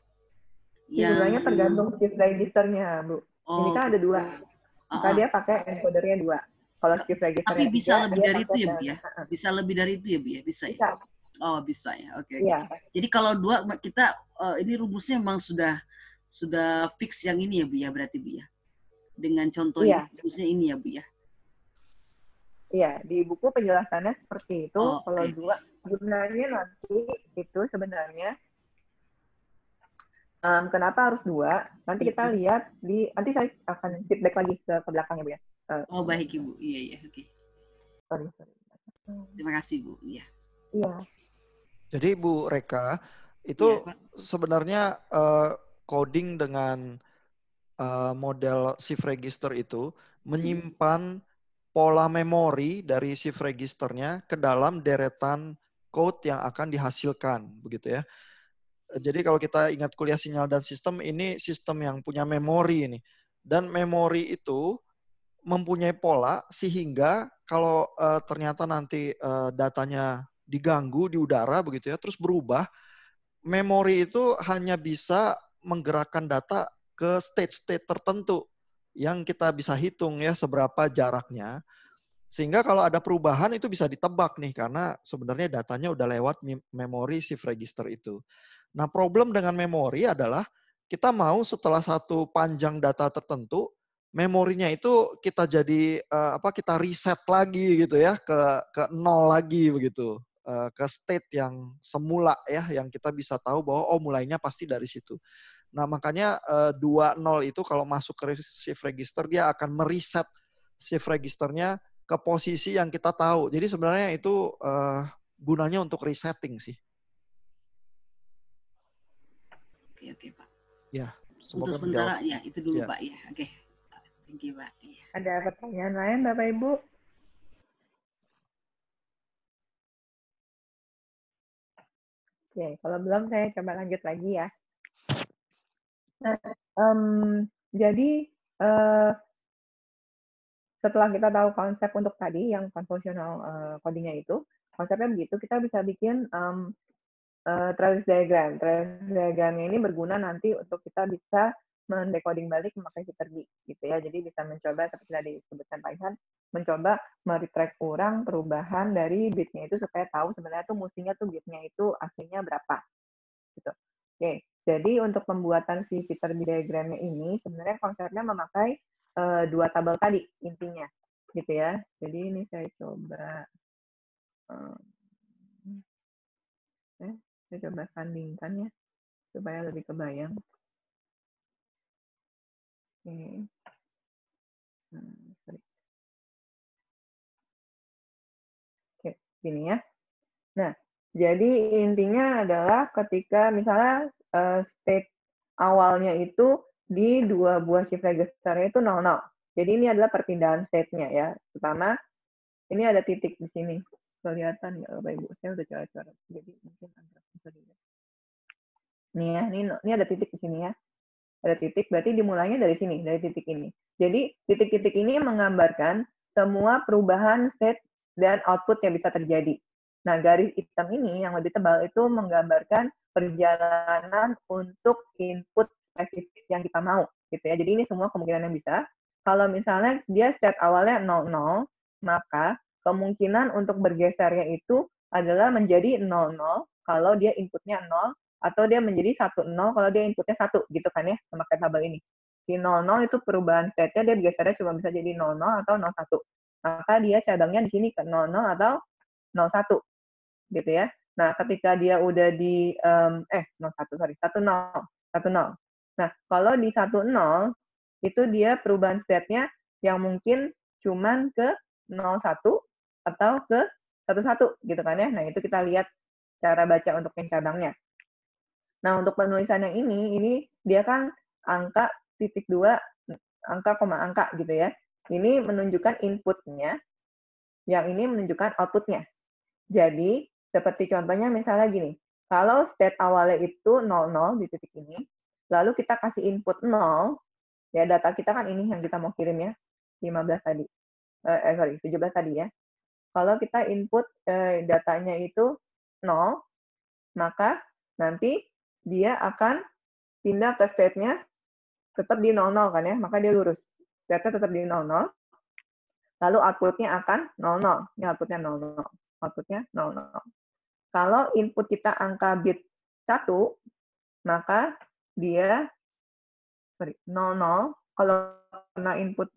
Jumlahnya tergantung shift registernya Bu. Ini kan ada 2, maka dia pakai encodernya 2. Kalau shift registernya tapi bisa 3, lebih dari itu ya Bu ya? Bisa lebih dari itu ya Bu ya? Bisa ya? Oh bisa ya, oke. Iya. Jadi kalau 2 kita ini rumusnya memang sudah fix yang ini ya Bu ya, berarti Bu ya? Dengan contoh ini, rumusnya ini ya Bu ya? Iya, di buku penjelasannya seperti itu. Kalau 2, gunanya nanti itu sebenarnya kenapa harus 2? Nanti kita lihat nanti saya akan feedback lagi ke belakangnya Bu ya. Oh baik Ibu, iya oke. Sorry. Terima kasih Bu, iya. Iya. Jadi Bu Reka, itu sebenarnya coding dengan model shift register itu menyimpan pola memori dari shift registernya ke dalam deretan code yang akan dihasilkan, begitu ya. Jadi kalau kita ingat kuliah sinyal dan sistem, ini sistem yang punya memori ini. Dan memori itu mempunyai pola sehingga kalau ternyata nanti datanya diganggu di udara begitu ya, terus berubah, memori itu hanya bisa menggerakkan data ke state-state tertentu yang kita bisa hitung ya seberapa jaraknya. Sehingga kalau ada perubahan itu bisa ditebak nih karena sebenarnya datanya udah lewat memori shift register itu. Nah, problem dengan memori adalah kita mau setelah satu panjang data tertentu, memorinya itu kita jadi kita reset lagi gitu ya ke 0 lagi begitu. ke state yang semula ya, yang kita bisa tahu bahwa oh mulainya pasti dari situ. Nah makanya 20 itu kalau masuk ke shift register dia akan mereset shift registernya ke posisi yang kita tahu. Jadi sebenarnya itu gunanya untuk resetting sih. Oke Pak. Ya, Untuk semoga sementara menjawab. ya itu dulu Ya. Pak ya. Oke. Thank you Pak. Ya. Ada pertanyaan lain Bapak Ibu? Oke, kalau belum saya coba lanjut lagi ya. Nah, jadi setelah kita tahu konsep untuk tadi yang convolutional codingnya itu, konsepnya begitu, kita bisa bikin trace diagram. Trace diagramnya ini berguna nanti untuk kita bisa mendecoding balik memakai Viterbi gitu ya. Jadi bisa mencoba seperti tadi disebutkan Pak Ihan, mencoba meretrack ulang perubahan dari bitnya itu supaya tahu sebenarnya tuh mestinya tuh bitnya itu aslinya berapa gitu. Oke, jadi untuk pembuatan si Viterbi diagramnya ini sebenarnya konsepnya memakai dua tabel tadi intinya gitu ya. Jadi ini saya coba saya coba sandingkan ya supaya lebih kebayang. Oke. Oke, gini ya. Nah, jadi intinya adalah ketika misalnya state awalnya itu di dua buah shift registernya itu 00. Jadi ini adalah perpindahan state-nya ya. Pertama, ini ada titik di sini. Kelihatan nggak Bapak Ibu? Saya udah coret-coret. Jadi mungkin agak bisa dilihat. Nih ya, ini ada titik di sini ya. Ada titik, berarti dimulainya dari sini, dari titik ini. Jadi titik-titik ini menggambarkan semua perubahan state dan output yang bisa terjadi. Nah, garis hitam ini yang lebih tebal itu menggambarkan perjalanan untuk input spesifik yang kita mau, gitu ya. Jadi ini semua kemungkinan yang bisa. Kalau misalnya dia state awalnya 00, maka kemungkinan untuk bergesernya itu adalah menjadi 00 kalau dia inputnya 0, atau dia menjadi 10 kalau dia inputnya 1 gitu kan ya, memakai tabel ini. Di 00 itu perubahan state-nya dia gesernya cuma bisa jadi 00 atau 01. Maka dia cabangnya di sini ke 00 atau 01 gitu ya. Nah, ketika dia udah di 10 10. Nah, kalau di 10 itu dia perubahan state-nya yang mungkin cuman ke 01 atau ke 11 gitu kan ya. Nah, itu kita lihat cara baca untuk yang cabangnya. Nah, untuk penulisan yang ini dia kan angka titik 2, angka koma angka gitu ya. Ini menunjukkan inputnya, yang ini menunjukkan outputnya. Jadi, seperti contohnya misalnya gini, kalau state awalnya itu 00 di titik ini, lalu kita kasih input 0, ya data kita kan ini yang kita mau kirim ya, 15 tadi. 17 tadi ya. Kalau kita input datanya itu 0, maka nanti dia akan pindah ke state-nya tetap di 00 kan ya, maka dia lurus. State-nya tetap di 00, lalu output-nya akan 00. Ini output-nya 00. Output-nya 00. Kalau input kita angka bit 1, maka dia 00. Kalau kena input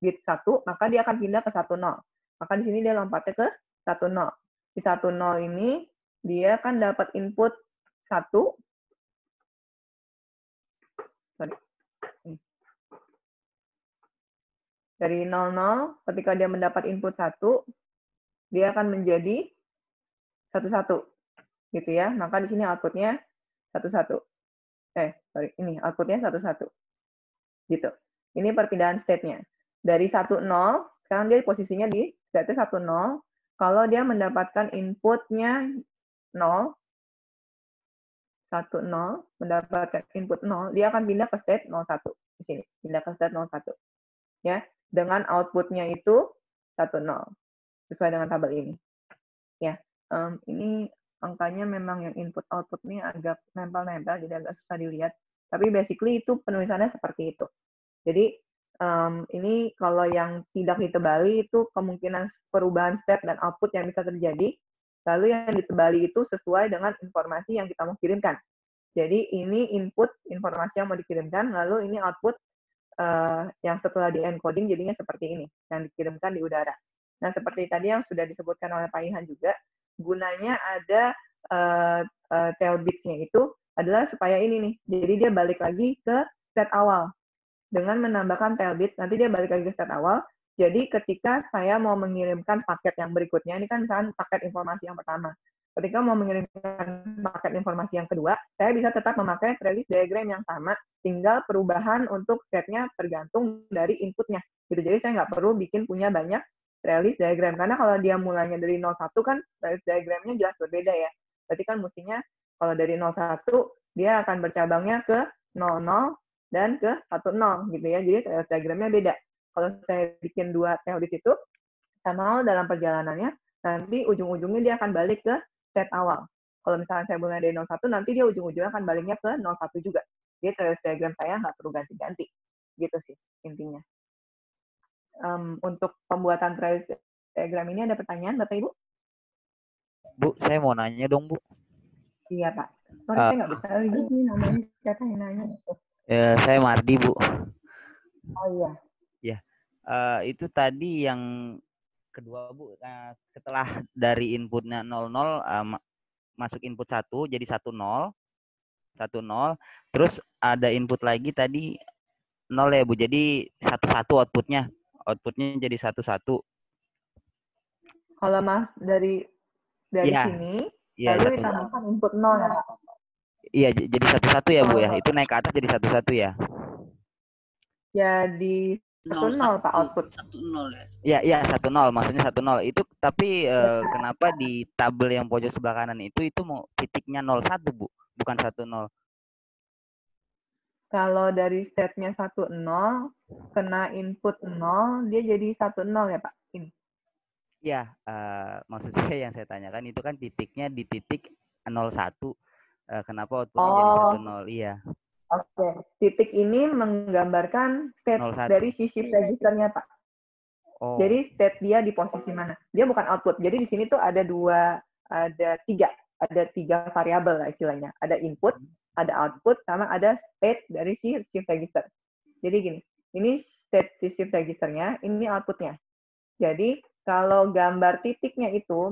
bit 1, maka dia akan pindah ke 10. Maka di sini dia lompatnya ke 10. Di 10 ini dia kan dapat input 1. Dari 00, ketika dia mendapat input 1, dia akan menjadi 11. Gitu ya. Maka di sini output-nya 11. Ini output-nya 11. Gitu. Ini perpindahan state-nya. Dari 10, sekarang dia posisinya di state-nya 10. Kalau dia mendapatkan input-nya 0, 10, mendapatkan input 0, dia akan pindah ke state 01. Di sini, pindah ke state 01. Ya, dengan output-nya itu 10. Sesuai dengan tabel ini. Ya, ini angkanya memang yang input output ini agak nempel-nempel, jadi agak susah dilihat. Tapi basically itu penulisannya seperti itu. Jadi ini kalau yang tidak ditebali itu kemungkinan perubahan state dan output yang bisa terjadi. Lalu yang ditebali itu sesuai dengan informasi yang kita mau kirimkan. Jadi ini input informasi yang mau dikirimkan, lalu ini output yang setelah di encoding jadinya seperti ini, yang dikirimkan di udara. Nah, seperti tadi yang sudah disebutkan oleh Pak Ihan juga, gunanya ada tail bits-nya itu adalah supaya ini nih. Jadi dia balik lagi ke state awal. Dengan menambahkan tail bits, nanti dia balik lagi ke state awal. Jadi ketika saya mau mengirimkan paket yang berikutnya, ini kan misalkan paket informasi yang pertama. Ketika mau mengirimkan paket informasi yang kedua, saya bisa tetap memakai release diagram yang sama, tinggal perubahan untuk state-nya tergantung dari inputnya. Gitu. Jadi saya nggak perlu bikin punya banyak release diagram. Karena kalau dia mulanya dari 01 kan release diagramnya jelas berbeda ya. Berarti kan mestinya kalau dari 01 dia akan bercabangnya ke 00 dan ke 10 gitu ya. Jadi release diagramnya beda. Kalau saya bikin dua tail bits itu sama dalam perjalanannya, nanti ujung-ujungnya dia akan balik ke state awal. Kalau misalnya saya mulai dari 01, nanti dia ujung-ujungnya akan baliknya ke 01 juga. Jadi release diagram saya nggak perlu ganti-ganti. Gitu sih intinya. Untuk pembuatan release diagram ini ada pertanyaan Bapak Ibu? Bu, saya mau nanya dong, Bu. Iya Pak. Sorry saya nggak bisa lihat nih namanya siapa yang nanya. Saya Mardi, Bu. Oh iya. Ya, itu tadi yang kedua, Bu. Setelah dari inputnya 00 masuk input 1 jadi 10. Terus ada input lagi tadi 0 ya, Bu. Jadi 11 outputnya. Outputnya jadi 11. Kalau Mas dari Iya. sini, Iya, lalu ditambahkan input 0 ya Pak? Iya, jadi 11 ya, Bu ya. Itu naik ke atas jadi 11 ya. Jadi 10 Pak output. 10 ya. Iya, iya 10, maksudnya 10. Itu tapi kenapa di tabel yang pojok sebelah kanan itu mau titiknya 01, Bu, bukan 10. Kalau dari state-nya 10 kena input 0, dia jadi 10 ya Pak. Ini. Iya, maksud saya yang saya tanyakan itu kan titiknya di titik 01. Kenapa outputnya jadi 10? Iya. Oke, titik ini menggambarkan state 01. dari si shift registernya Pak. Oh. Jadi state dia di posisi mana? Dia bukan output. Jadi di sini tuh ada tiga variabel lah istilahnya. Ada input, ada output, sama ada state dari si shift register. Jadi gini, ini state si shift registernya, ini outputnya. Jadi kalau gambar titiknya itu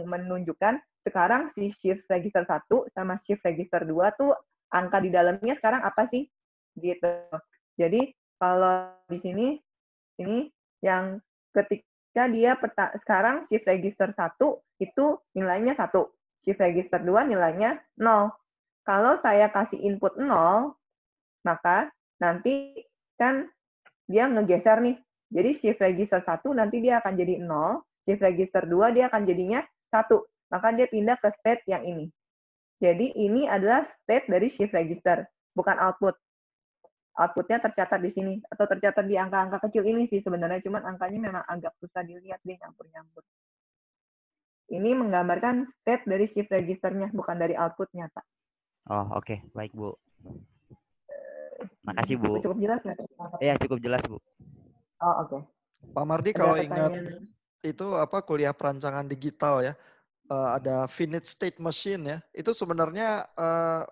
menunjukkan sekarang si shift register 1 sama shift register 2 tuh angka di dalamnya sekarang apa sih? Gitu. Jadi kalau di sini ini yang ketika dia sekarang shift register 1 itu nilainya 1, shift register 2 nilainya 0. Kalau saya kasih input 0, maka nanti kan dia ngegeser nih. Jadi shift register 1 nanti dia akan jadi 0, shift register 2 dia akan jadinya 1. Maka dia pindah ke state yang ini. Jadi ini adalah state dari shift register, bukan output. Outputnya tercatat di sini, atau tercatat di angka-angka kecil ini sih sebenarnya, cuman angkanya memang agak susah dilihat, dia nyampur-nyampur. Ini menggambarkan state dari shift registernya, bukan dari outputnya, Pak. Oh, oke. Baik, Bu. Makasih, Bu. Cukup jelas nggak? Iya, cukup jelas, Bu. Oh, oke. Pak Mardi, kalau ingat itu kuliah perancangan digital ya, ada finite state machine ya, itu sebenarnya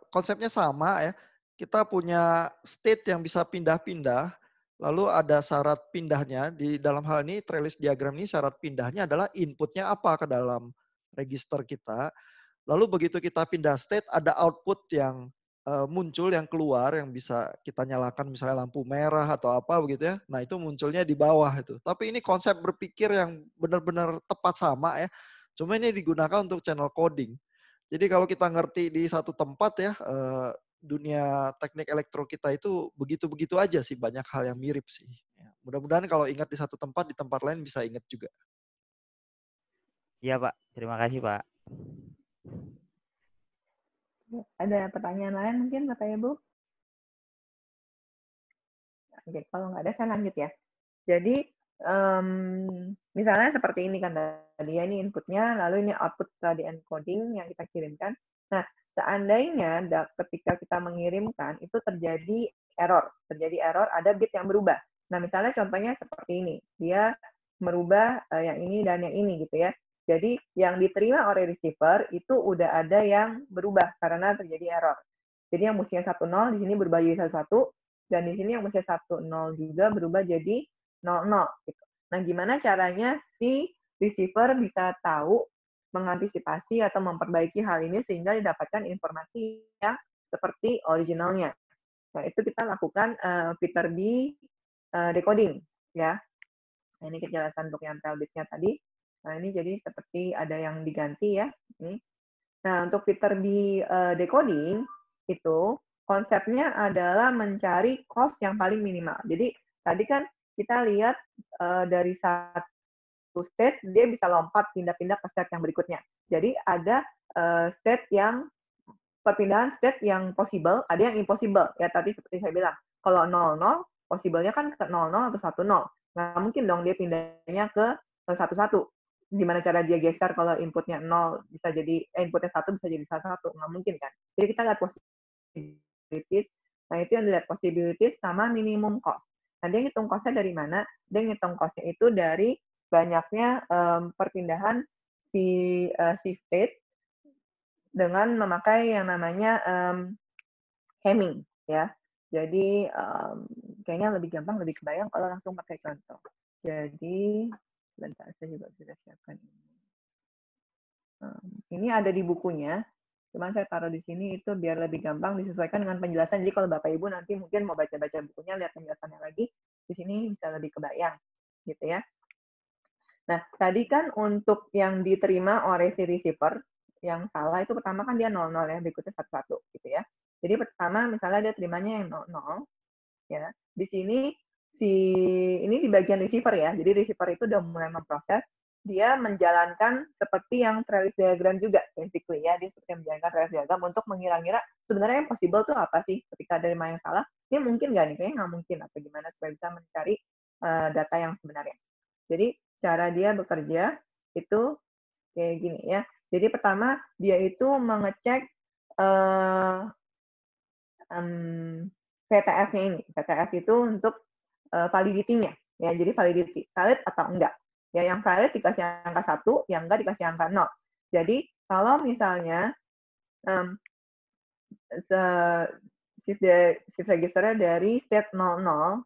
konsepnya sama ya. Kita punya state yang bisa pindah-pindah, lalu ada syarat pindahnya. Di dalam hal ini trellis diagram ini syarat pindahnya adalah inputnya apa ke dalam register kita. Lalu begitu kita pindah state, ada output yang muncul, yang keluar, yang bisa kita nyalakan misalnya lampu merah atau apa begitu ya. Nah itu munculnya di bawah itu. Tapi ini konsep berpikir yang benar-benar tepat sama ya. Cuma ini digunakan untuk channel coding. Jadi kalau kita ngerti di satu tempat ya, dunia teknik elektro kita itu begitu-begitu aja sih, banyak hal yang mirip sih. Ya, mudah-mudahan kalau ingat di satu tempat, di tempat lain bisa ingat juga. Iya Pak, terima kasih Pak. Ada pertanyaan lain mungkin Bapak Ibu? Oke, kalau nggak ada saya lanjut ya. Jadi misalnya seperti ini kan tadi ya, ini inputnya, lalu ini output setelah di encoding yang kita kirimkan. Nah, seandainya ketika kita mengirimkan itu terjadi error ada bit yang berubah. Nah, misalnya contohnya seperti ini, dia merubah yang ini dan yang ini gitu ya. Jadi yang diterima oleh receiver itu udah ada yang berubah karena terjadi error. Jadi yang mestinya 10 di sini berubah jadi 11, dan di sini yang mestinya 10 juga berubah jadi 00 gitu. Nah, gimana caranya si receiver bisa tahu mengantisipasi atau memperbaiki hal ini sehingga didapatkan informasi yang seperti originalnya. Nah, itu kita lakukan fitur di decoding, ya. Nah, ini kejelasan untuk yang tailbitnya tadi. Nah, ini jadi seperti ada yang diganti ya. Ini. Nah, untuk fitur di decoding itu konsepnya adalah mencari cost yang paling minimal. Jadi tadi kan kita lihat dari satu state dia bisa lompat pindah-pindah ke state yang berikutnya. Jadi ada state yang perpindahan state yang possible, ada yang impossible. Ya tadi seperti saya bilang, kalau 00 possible-nya kan ke 00 atau 10. Nggak mungkin dong dia pindahnya ke 11. Gimana cara dia geser kalau inputnya 0 bisa jadi inputnya 1 bisa jadi 1, nggak mungkin kan. Jadi kita lihat possibilities. Nah, itu yang dilihat possibilities sama minimum cost. Nah, dia ngitung cost-nya dari mana? Dia ngitung cost-nya itu dari banyaknya perpindahan si state dengan memakai yang namanya hemming, ya. Jadi kayaknya lebih gampang, lebih kebayang kalau langsung pakai contoh. Jadi bentar, saya juga bisa siapkan ini. Ini ada di bukunya, cuman saya taruh di sini itu biar lebih gampang disesuaikan dengan penjelasan. Jadi kalau Bapak Ibu nanti mungkin mau baca-baca bukunya, lihat penjelasannya lagi, di sini bisa lebih kebayang, gitu ya. Nah, tadi kan untuk yang diterima oleh si receiver, yang salah itu pertama kan dia 00 ya, berikutnya 11 gitu ya. Jadi pertama misalnya dia terimanya yang 00, ya. Di sini ini di bagian receiver ya. Jadi receiver itu udah mulai memproses, dia menjalankan seperti yang trellis diagram juga basically ya. Dia seperti menjalankan trellis diagram untuk mengira-ngira sebenarnya yang possible itu apa sih ketika ada yang salah. Ini mungkin nggak nih? Kayaknya nggak mungkin. Atau gimana supaya bisa mencari data yang sebenarnya. Jadi cara dia bekerja itu kayak gini ya. Jadi pertama dia itu mengecek VTS-nya ini. VTS itu untuk validity-nya. Ya, jadi validity, valid atau enggak. Ya, yang valid dikasih angka 1, yang enggak dikasih angka 0. Jadi, kalau misalnya shift registernya dari state 00,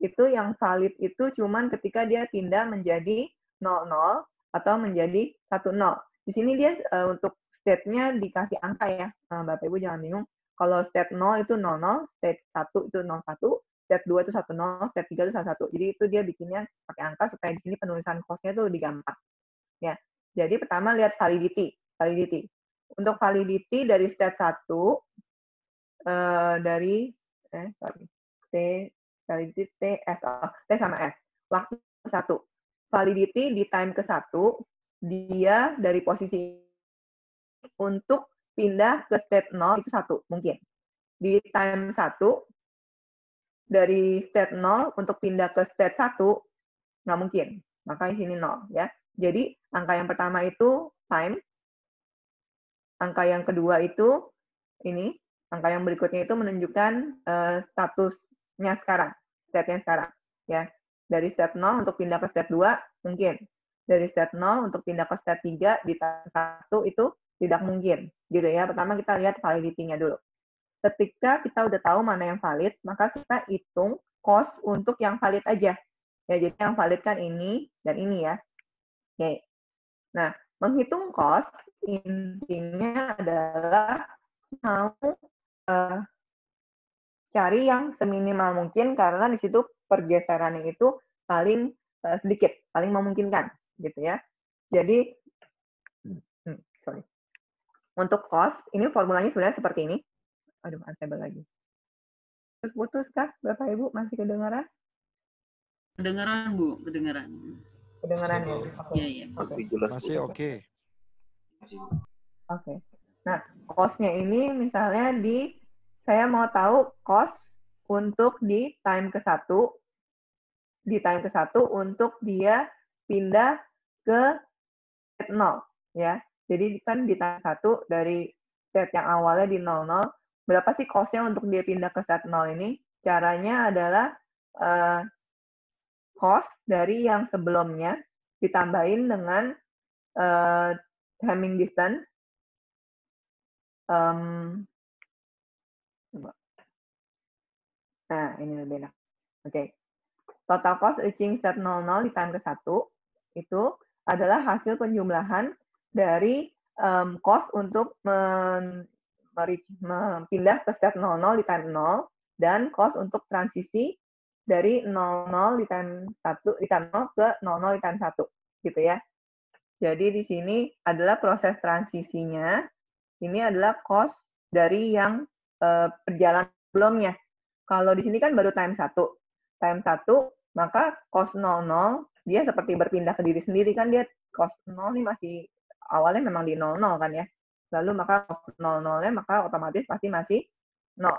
itu yang valid itu cuman ketika dia pindah menjadi 00 atau menjadi 10. Di sini dia untuk state-nya dikasih angka ya. Bapak Ibu jangan bingung. Kalau state 0 itu 00, state 1 itu 01, state 2 itu 10, state 3 itu 11. Jadi itu dia bikinnya pakai angka supaya di sini penulisan cost-nya itu lebih gampang. Ya. Jadi pertama lihat validity. Untuk validity dari state 1 dari validity T sama S. Waktu 1. Validity di time ke 1, dia dari posisi untuk pindah ke state 0 itu 1, mungkin. Di time 1, dari state 0 untuk pindah ke state 1, nggak mungkin. Maka di sini 0. Ya. Jadi, angka yang pertama itu time. Angka yang kedua itu ini. Angka yang berikutnya itu menunjukkan statusnya sekarang, state-nya sekarang. Ya. Dari state 0 untuk pindah ke state 2, mungkin. Dari state 0 untuk pindah ke state 3 di time 1 itu tidak mungkin. Gitu ya. Pertama kita lihat validity-nya dulu. Ketika kita udah tahu mana yang valid, maka kita hitung cost untuk yang valid aja. Ya, jadi yang valid kan ini dan ini ya. Oke. Nah, menghitung cost intinya adalah mau cari yang seminimal mungkin karena di situ pergeserannya itu paling sedikit, paling memungkinkan, gitu ya. Jadi, untuk cost, ini formulanya sebenarnya seperti ini. Aduh, unstable lagi. Terus putus kah, Bapak Ibu? Masih kedengaran? Kedengaran, Bu. Kedengaran. Kedengaran ya? Oke. Iya, iya. Masih oke. Oke. Nah, cost-nya ini misalnya saya mau tahu cost untuk di time ke-1, untuk dia pindah ke state 0, ya. Jadi kan di time 1 dari state yang awalnya di 00, berapa sih cost-nya untuk dia pindah ke state 0 ini? Caranya adalah cost dari yang sebelumnya ditambahin dengan Hamming distance. Nah, ini lebih enak. Oke. Total cost reaching state 00 di time ke-1 itu adalah hasil penjumlahan dari cost untuk pindah ke step 00 di time 0 dan cost untuk transisi dari 00 di time 1 di time 0 ke 00 di time 1 gitu ya. Jadi di sini adalah proses transisinya. Ini adalah cost dari yang perjalanan sebelumnya. Kalau di sini kan baru time 1. Time 1, maka cost 00 dia seperti berpindah ke diri sendiri kan, dia cost 0 ini masih awalnya memang di 00 kan ya. Lalu maka cost 00-nya maka otomatis pasti masih 0.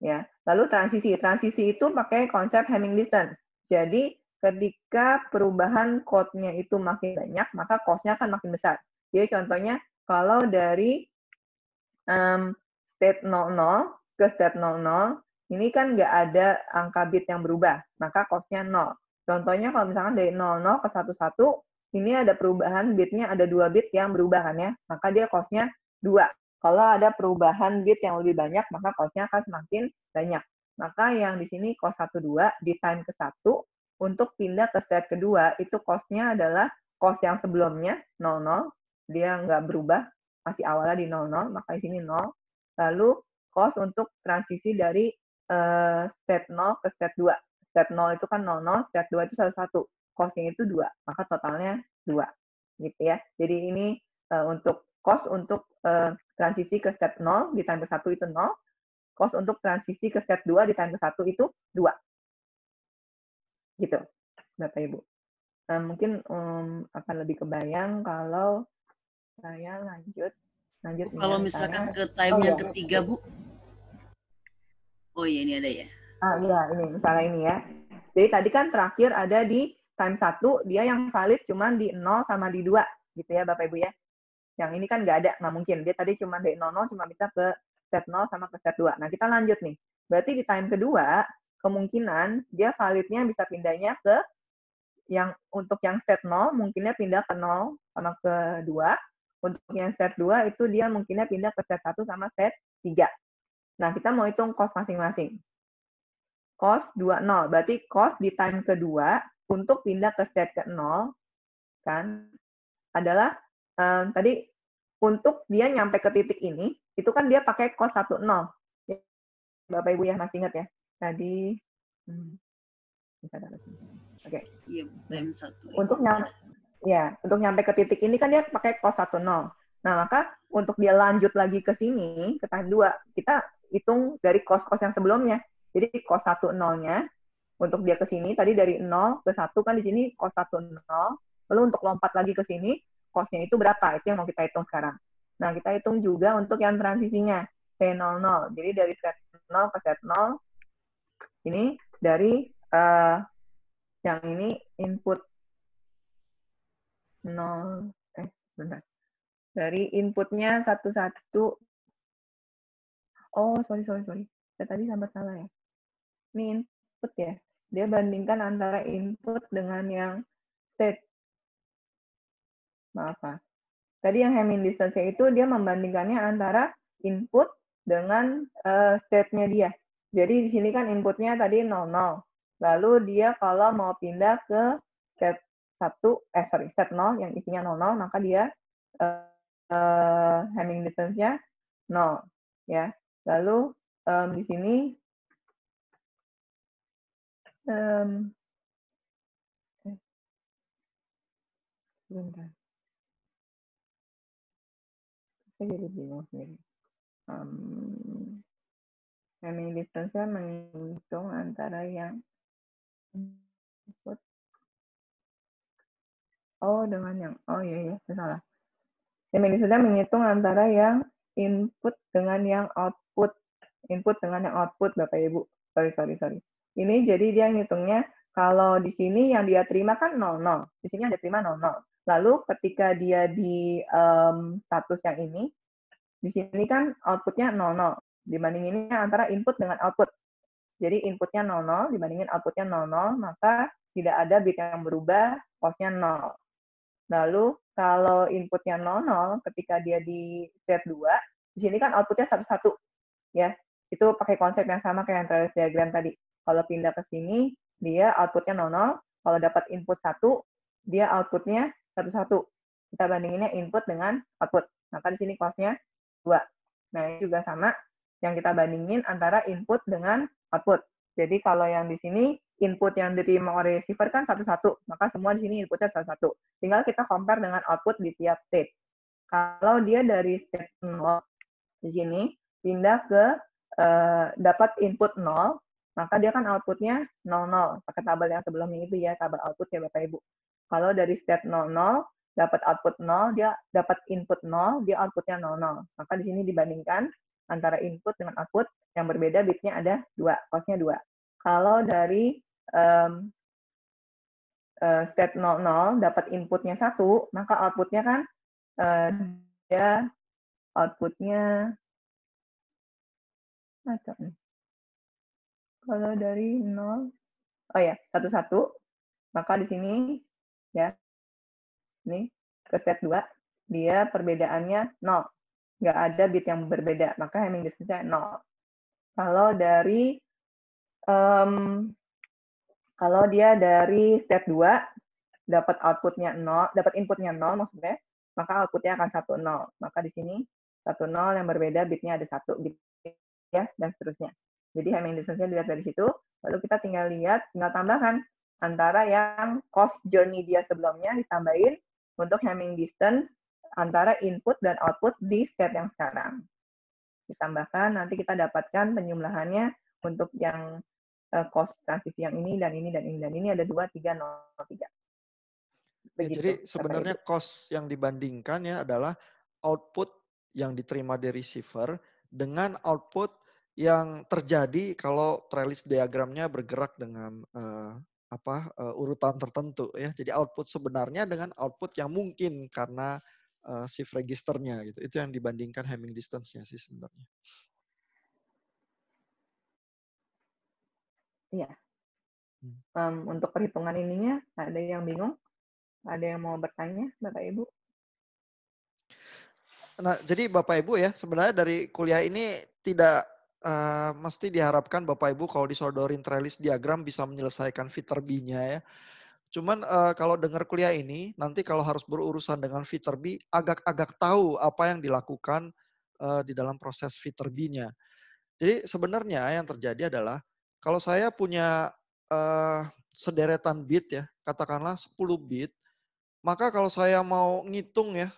Ya. Lalu transisi itu pakai konsep Hamming distance. Jadi ketika perubahan code-nya itu makin banyak, maka cost-nya akan makin besar. Jadi contohnya kalau dari state 00 ke step 00, ini kan nggak ada angka bit yang berubah, maka cost-nya 0. Contohnya kalau misalkan dari 00 ke 11, ini ada perubahan bitnya, ada 2 bit yang berubah kan ya, maka dia cost-nya 2. Kalau ada perubahan bit yang lebih banyak, maka cost-nya akan semakin banyak. Maka yang di sini cost 12 di time ke 1, untuk pindah ke step kedua, itu cost-nya adalah cost yang sebelumnya, 00, dia nggak berubah, masih awalnya di 00, maka di sini 0. Lalu cost untuk transisi dari step 0 ke step 2. Step 0 itu kan 00, step 2 itu 11. Cost-nya itu 2, maka totalnya 2. Gitu ya. Jadi ini untuk cost untuk transisi ke step 0 di time ke 1 itu 0. Cost untuk transisi ke step 2 di time ke 1 itu 2. Gitu, Bapak Ibu. Mungkin akan lebih kebayang kalau saya lanjut nih, kalau misalkan ke time yang ketiga, Bu. Oh iya, ini ada ya. Iya, ini misalnya ini ya. Jadi tadi kan terakhir ada di time 1, dia yang valid cuma di 0 sama di 2 gitu ya Bapak Ibu ya. Yang ini kan nggak ada, nggak mungkin. Dia tadi cuma dari 00 cuma bisa ke step 0 sama ke step 2. Nah, kita lanjut nih. Berarti di time kedua, kemungkinan dia validnya bisa pindahnya ke yang untuk yang step 0 mungkinnya pindah ke 0 sama ke 2. Untuk yang step 2 itu dia mungkinnya pindah ke step 1 sama step 3. Nah, kita mau hitung cost masing-masing. Cost 20, berarti cost di time kedua untuk pindah ke step ke 0 kan adalah tadi untuk dia nyampe ke titik ini, itu kan dia pakai cost 10. Bapak Ibu ya masih ingat ya? Tadi Oke. Iya, time 1. Untuk nyampe ke titik ini kan dia pakai cost 10. Nah, maka untuk dia lanjut lagi ke sini, ke time 2, kita hitung dari cost-cost yang sebelumnya. Jadi cost 10-nya untuk dia ke sini, tadi dari 0 ke 1 kan di sini cost 10. Lalu untuk lompat lagi ke sini, cost-nya itu berapa? Itu yang mau kita hitung sekarang. Nah, kita hitung juga untuk yang transisinya, T00. Jadi dari step 0 ke step 0, ini dari yang ini input 0, bentar. Dari inputnya 11. Oh, sorry. Saya tadi sampai salah ya. Ini input ya. Dia bandingkan antara input dengan yang state. Maaf, Pak. Tadi yang Hamming distance itu dia membandingkannya antara input dengan state-nya dia. Jadi di sini kan inputnya tadi 00. Lalu dia kalau mau pindah ke step 0 yang isinya 00, maka dia Hamming distance-nya 0 ya. Lalu di sini bentar. Saya jadi bingung sendiri. Hamming distance-nya menghitung antara yang input. Dengan yang iya, salah. Hamming distance-nya menghitung antara yang input dengan yang output. Input dengan yang output, Bapak Ibu. Sorry. Ini jadi dia ngitungnya kalau di sini yang dia terima kan 00. Di sini yang dia terima 00. Lalu ketika dia di status yang ini, di sini kan outputnya 00. Dibandinginnya antara input dengan output. Jadi inputnya 00 dibandingin outputnya 00, maka tidak ada bit yang berubah, cost-nya 0. Lalu kalau inputnya 00, ketika dia di step 2, di sini kan outputnya 11. Ya, itu pakai konsep yang sama kayak yang trace diagram tadi. Kalau pindah ke sini, dia outputnya 00. Kalau dapat input 1, dia outputnya 11. kita bandinginnya input dengan output. Maka di sini cost-nya 2. Nah, ini juga sama yang kita bandingin antara input dengan output. Jadi kalau yang di sini input yang diterima oleh receiver kan satu-satu, maka semua di sini inputnya satu-satu. Tinggal kita compare dengan output di tiap state. Kalau dia dari state 0 di sini pindah ke dapat input 0, maka dia kan outputnya 00. Pakai tabel yang sebelumnya itu ya, tabel output ya Bapak Ibu. Kalau dari state 00 dapat output 0, dia dapat input 0, dia outputnya 00. Maka di sini dibandingkan antara input dengan output yang berbeda, bitnya ada 2, cost-nya 2. Kalau dari state 00 dapat inputnya 1, maka outputnya kan dia outputnya kalau dari 0, oh ya, 1, maka di sini ya, ini ke state 2, dia perbedaannya 0. Nggak ada bit yang berbeda, maka Hamming distance-nya 0. Kalau dari kalau dia dari state 2 dapat outputnya 0, dapat inputnya 0 maksudnya, maka outputnya akan 10. Maka di sini 10 yang berbeda bitnya ada 1 gitu ya, dan seterusnya. Jadi Hamming distance-nya dilihat dari situ, lalu kita tinggal tambahkan antara yang cost journey dia sebelumnya ditambahin untuk Hamming distance antara input dan output di state yang sekarang. Ditambahkan, nanti kita dapatkan penjumlahannya untuk yang cost transisi yang ini dan ini dan ini dan ini ada 2, 3, 0, 3. Ya, jadi sebenarnya cost yang dibandingkan ya adalah output yang diterima dari receiver dengan output yang terjadi kalau trellis diagramnya bergerak dengan urutan tertentu ya. Jadi output sebenarnya dengan output yang mungkin karena shift registernya gitu. Itu yang dibandingkan Hamming distance-nya sih sebenarnya. Iya. Untuk perhitungan ininya ada yang bingung? Ada yang mau bertanya, Bapak Ibu? Nah, jadi Bapak Ibu ya, sebenarnya dari kuliah ini tidak mesti diharapkan Bapak Ibu kalau disodorin trellis diagram bisa menyelesaikan Viterbi-nya ya. Cuman kalau dengar kuliah ini, nanti kalau harus berurusan dengan Viterbi, agak-agak tahu apa yang dilakukan di dalam proses Viterbi-nya. Jadi sebenarnya yang terjadi adalah, kalau saya punya sederetan bit ya, katakanlah 10 bit, maka kalau saya mau ngitung ya,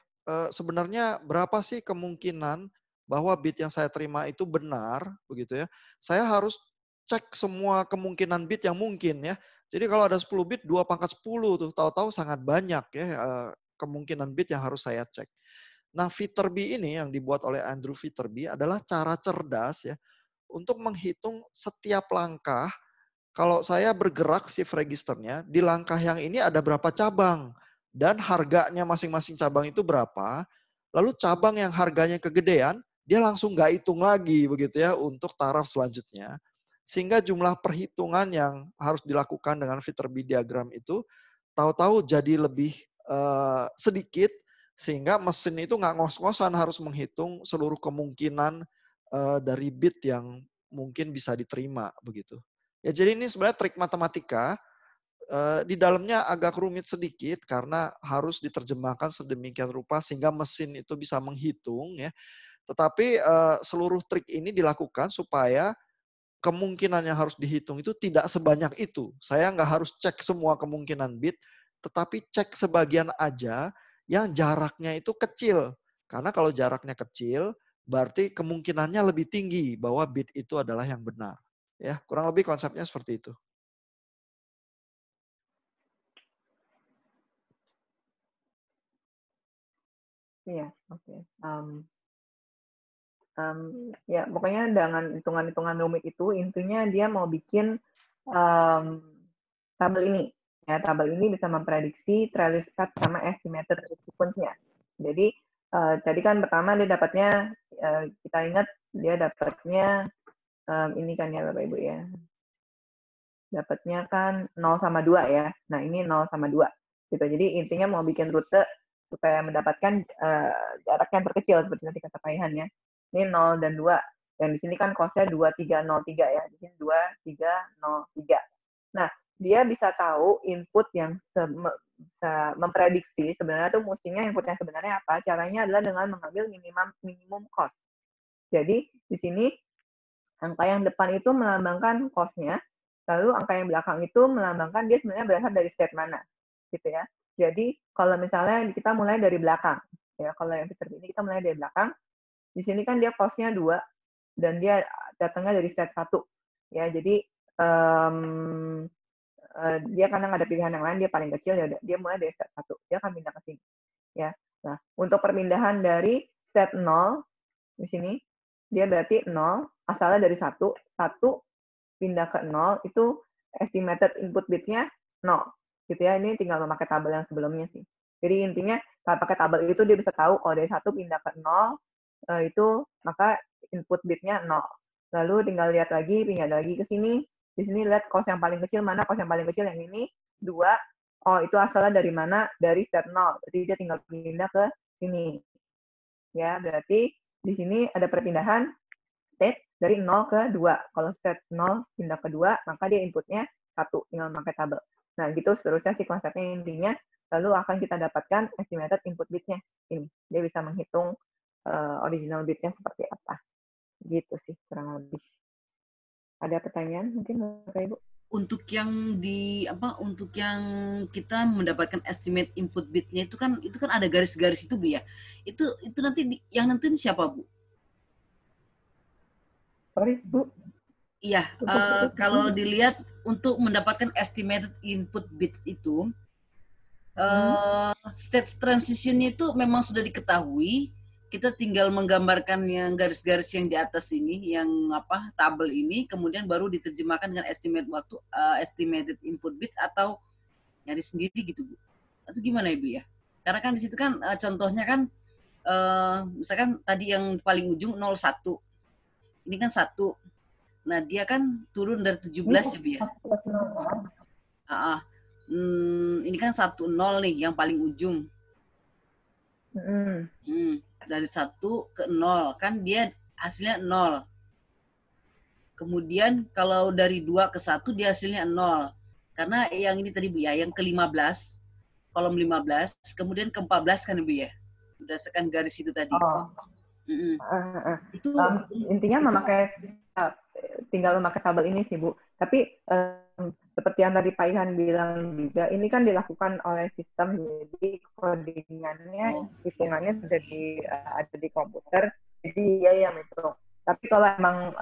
sebenarnya berapa sih kemungkinan bahwa bit yang saya terima itu benar, begitu ya. Saya harus cek semua kemungkinan bit yang mungkin ya. Jadi kalau ada 10 bit, 2 pangkat 10 tuh, tahu-tahu sangat banyak ya kemungkinan bit yang harus saya cek. Nah, Viterbi ini yang dibuat oleh Andrew Viterbi adalah cara cerdas ya untuk menghitung setiap langkah. Kalau saya bergerak shift registernya, di langkah yang ini ada berapa cabang. Dan harganya masing-masing cabang itu berapa. Lalu cabang yang harganya kegedean, dia langsung nggak hitung lagi begitu ya untuk taraf selanjutnya. Sehingga jumlah perhitungan yang harus dilakukan dengan Viterbi diagram itu, tahu-tahu jadi lebih sedikit, sehingga mesin itu nggak ngos-ngosan harus menghitung seluruh kemungkinan dari bit yang mungkin bisa diterima begitu. Ya, jadi ini sebenarnya trik matematika, di dalamnya agak rumit sedikit karena harus diterjemahkan sedemikian rupa sehingga mesin itu bisa menghitung ya. Tetapi seluruh trik ini dilakukan supaya kemungkinan yang harus dihitung itu tidak sebanyak itu. Saya nggak harus cek semua kemungkinan bit, tetapi cek sebagian aja yang jaraknya itu kecil. Karena kalau jaraknya kecil, berarti kemungkinannya lebih tinggi bahwa bit itu adalah yang benar. Ya, kurang lebih konsepnya seperti itu. Iya, oke. Ya, pokoknya dengan hitungan-hitungan rumit itu, intinya dia mau bikin tabel ini. Ya, tabel ini bisa memprediksi trellis cut sama estimated sequence-nya. Jadi, tadi kan pertama dia dapatnya, kita ingat dia dapatnya ini kan ya Bapak Ibu ya. Dapatnya kan 0 sama 2 ya. Nah, ini 0 sama 2. Gitu. Jadi intinya mau bikin rute supaya mendapatkan jarak yang terkecil seperti nanti kata Pak Ihan ya. Ini 0 dan 2. Yang di sini kan cost-nya 2303 ya. Di sini 2303. Nah, dia bisa tahu input yang bisa memprediksi sebenarnya tuh mestinya inputnya sebenarnya apa. Caranya adalah dengan mengambil minimum cost. Jadi di sini angka yang depan itu melambangkan cost-nya, lalu angka yang belakang itu melambangkan dia sebenarnya berasal dari state mana, gitu ya. Jadi kalau misalnya kita mulai dari belakang, ya kalau yang fitur ini kita mulai dari belakang, di sini kan dia cost-nya 2 dan dia datangnya dari state 1, ya. Jadi dia karena nggak ada pilihan yang lain, dia paling kecil, ya dia mulai dari state 1, dia akan pindah ke sini, ya. Nah, untuk perpindahan dari state 0 di sini dia berarti 0, asalnya dari 1 pindah ke 0 itu estimated input bit-nya 0, gitu ya. Ini tinggal memakai tabel yang sebelumnya sih. Jadi intinya kalau pakai tabel itu dia bisa tahu kalau dari 1 pindah ke 0 itu maka input bit-nya 0. Lalu tinggal lihat lagi, pindah lagi ke sini. Di sini lihat cost yang paling kecil mana, cost yang paling kecil yang ini 2. Oh, itu asalnya dari mana? Dari state 0. Berarti dia tinggal pindah ke sini. Ya, berarti di sini ada perpindahan state dari 0 ke 2. Kalau state 0 pindah ke 2, maka dia inputnya 1, tinggal pakai tabel. Nah, gitu seterusnya sih konsepnya intinya. Lalu akan kita dapatkan estimated input bit-nya. Ini, dia bisa menghitung original bit-nya seperti apa. Gitu sih, kurang lebih. Ada pertanyaan mungkin Bapak Ibu? Untuk yang untuk yang kita mendapatkan estimate input bit-nya itu kan ada garis-garis itu Bu ya. Itu nanti yang nentuin siapa Bu? Sorry Bu. Iya, kalau dilihat untuk mendapatkan estimated input bit itu state transition-nya itu memang sudah diketahui. Kita tinggal menggambarkan yang garis-garis yang di atas ini, yang tabel ini, kemudian baru diterjemahkan dengan estimated input bit atau nyari sendiri gitu Bu. Atau gimana Ibu ya? Karena kan di situ kan contohnya kan misalkan tadi yang paling ujung 01. Ini kan 1. Nah, dia kan turun dari 17 ya Bu ya. Ini kan 10 nih yang paling ujung. Dari 1 ke 0 kan dia hasilnya 0. Kemudian kalau dari 2 ke 1 dia hasilnya 0. Karena yang ini tadi Bu ya, yang ke-15, kolom 15, kemudian ke-14 kan Bu ya. Berdasarkan garis itu tadi. Itu intinya tinggal memakai tabel ini sih Bu. Tapi seperti yang tadi Pak Ihan bilang juga, ini kan dilakukan oleh sistem, jadi codingannya, hitungannya sudah ada di komputer, jadi dia yang hitung. Tapi kalau emang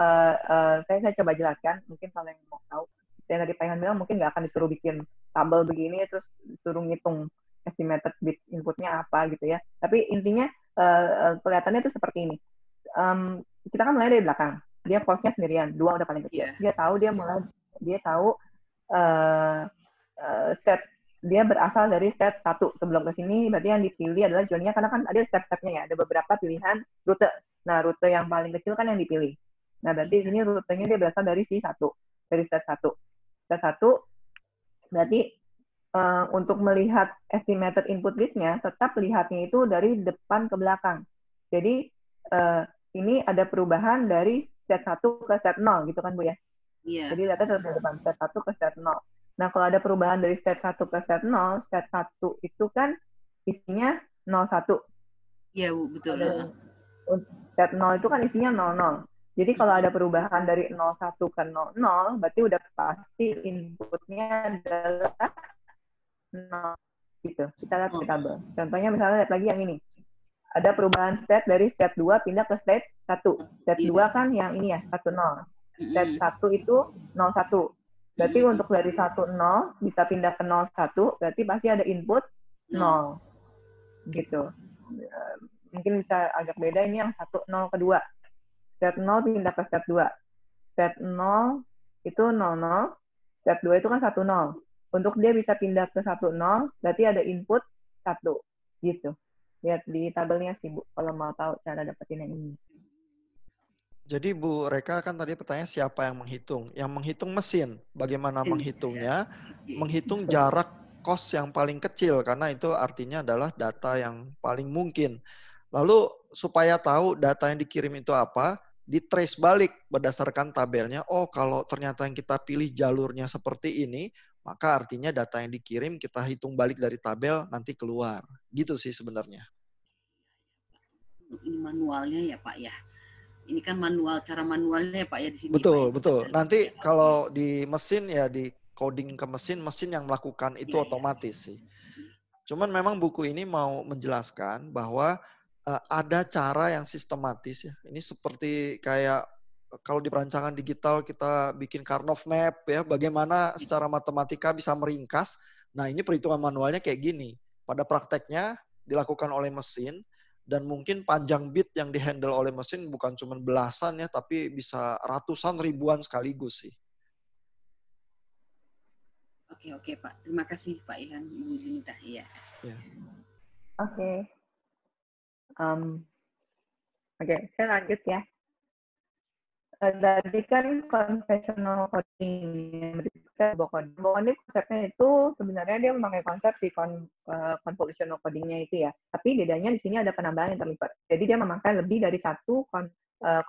saya coba jelaskan, mungkin kalau yang mau tahu, yang tadi Pak Ihan bilang mungkin nggak akan disuruh bikin tabel begini terus disuruh ngitung estimated bit inputnya apa gitu ya. Tapi intinya kelihatannya itu seperti ini. Kita kan mulai dari belakang. Dia cost-nya sendirian, 2 udah paling kecil. Dia tahu step dia berasal dari step 1 sebelum ke sini, berarti yang dipilih adalah journey-nya karena kan ada step-stepnya ya, ada beberapa pilihan rute. Nah, rute yang paling kecil kan yang dipilih. Nah, berarti ini rutenya dia berasal dari dari step 1. Step 1 berarti untuk melihat estimated input bit-nya tetap lihatnya itu dari depan ke belakang. Jadi ini ada perubahan dari step 1 ke step 0 gitu kan Bu ya? Iya. Jadi data terus dari depan, step 1 ke step 0. Nah, kalau ada perubahan dari step 1 ke step 0, step 1 itu kan isinya 01. Iya, Bu, betul. Step 0 itu kan isinya 00. Jadi kalau ada perubahan dari 01 ke 00, berarti udah pasti inputnya adalah 0. Gitu. Kita lihat di tabel. Contohnya misalnya lihat lagi yang ini. Ada perubahan step dari step 2 pindah ke step 1. Step 2 kan yang ini ya, 10. Step 1 itu 01. Berarti untuk dari 10 bisa pindah ke 01, berarti pasti ada input 0. Gitu. Mungkin bisa agak beda ini yang 1, 0 kedua. Step 0 pindah ke step 2. Step 0 itu 00. Step 2 itu kan 10. Untuk dia bisa pindah ke 10, berarti ada input 1. Gitu. Lihat di tabelnya sih Bu, kalau mau tahu cara dapetin yang ini. Jadi Bu Reka kan tadi pertanyaan siapa yang menghitung? Yang menghitung mesin. Bagaimana menghitungnya? Menghitung jarak cost yang paling kecil karena itu artinya adalah data yang paling mungkin. Lalu supaya tahu data yang dikirim itu apa, di-trace balik berdasarkan tabelnya. Oh, kalau ternyata yang kita pilih jalurnya seperti ini, maka artinya data yang dikirim kita hitung balik dari tabel nanti keluar. Gitu sih sebenarnya. Ini manualnya ya Pak ya. Ini kan cara manualnya ya Pak ya di sini. Betul, Pak, ya. betul. Nanti kalau di mesin ya di coding ke mesin yang melakukan itu Iya, otomatis sih. Cuman memang buku ini mau menjelaskan bahwa ada cara yang sistematis ya. Ini seperti kayak kalau di perancangan digital kita bikin Karnov map ya, bagaimana secara matematika bisa meringkas. Nah, ini perhitungan manualnya kayak gini. Pada prakteknya dilakukan oleh mesin dan mungkin panjang bit yang dihandle oleh mesin bukan cuma belasan ya, tapi bisa ratusan ribuan sekaligus sih. Oke Pak. Terima kasih Pak Ihan, Bu Junita. Iya. Ya. Oke. Oke, saya lanjut ya. Tadi kan conventional coding, turbo coding. Turbo coding konsepnya itu sebenarnya dia memakai konsep di convolutional codingnya itu ya. Tapi bedanya di sini ada penambahan interleaver. Jadi dia memakai lebih dari satu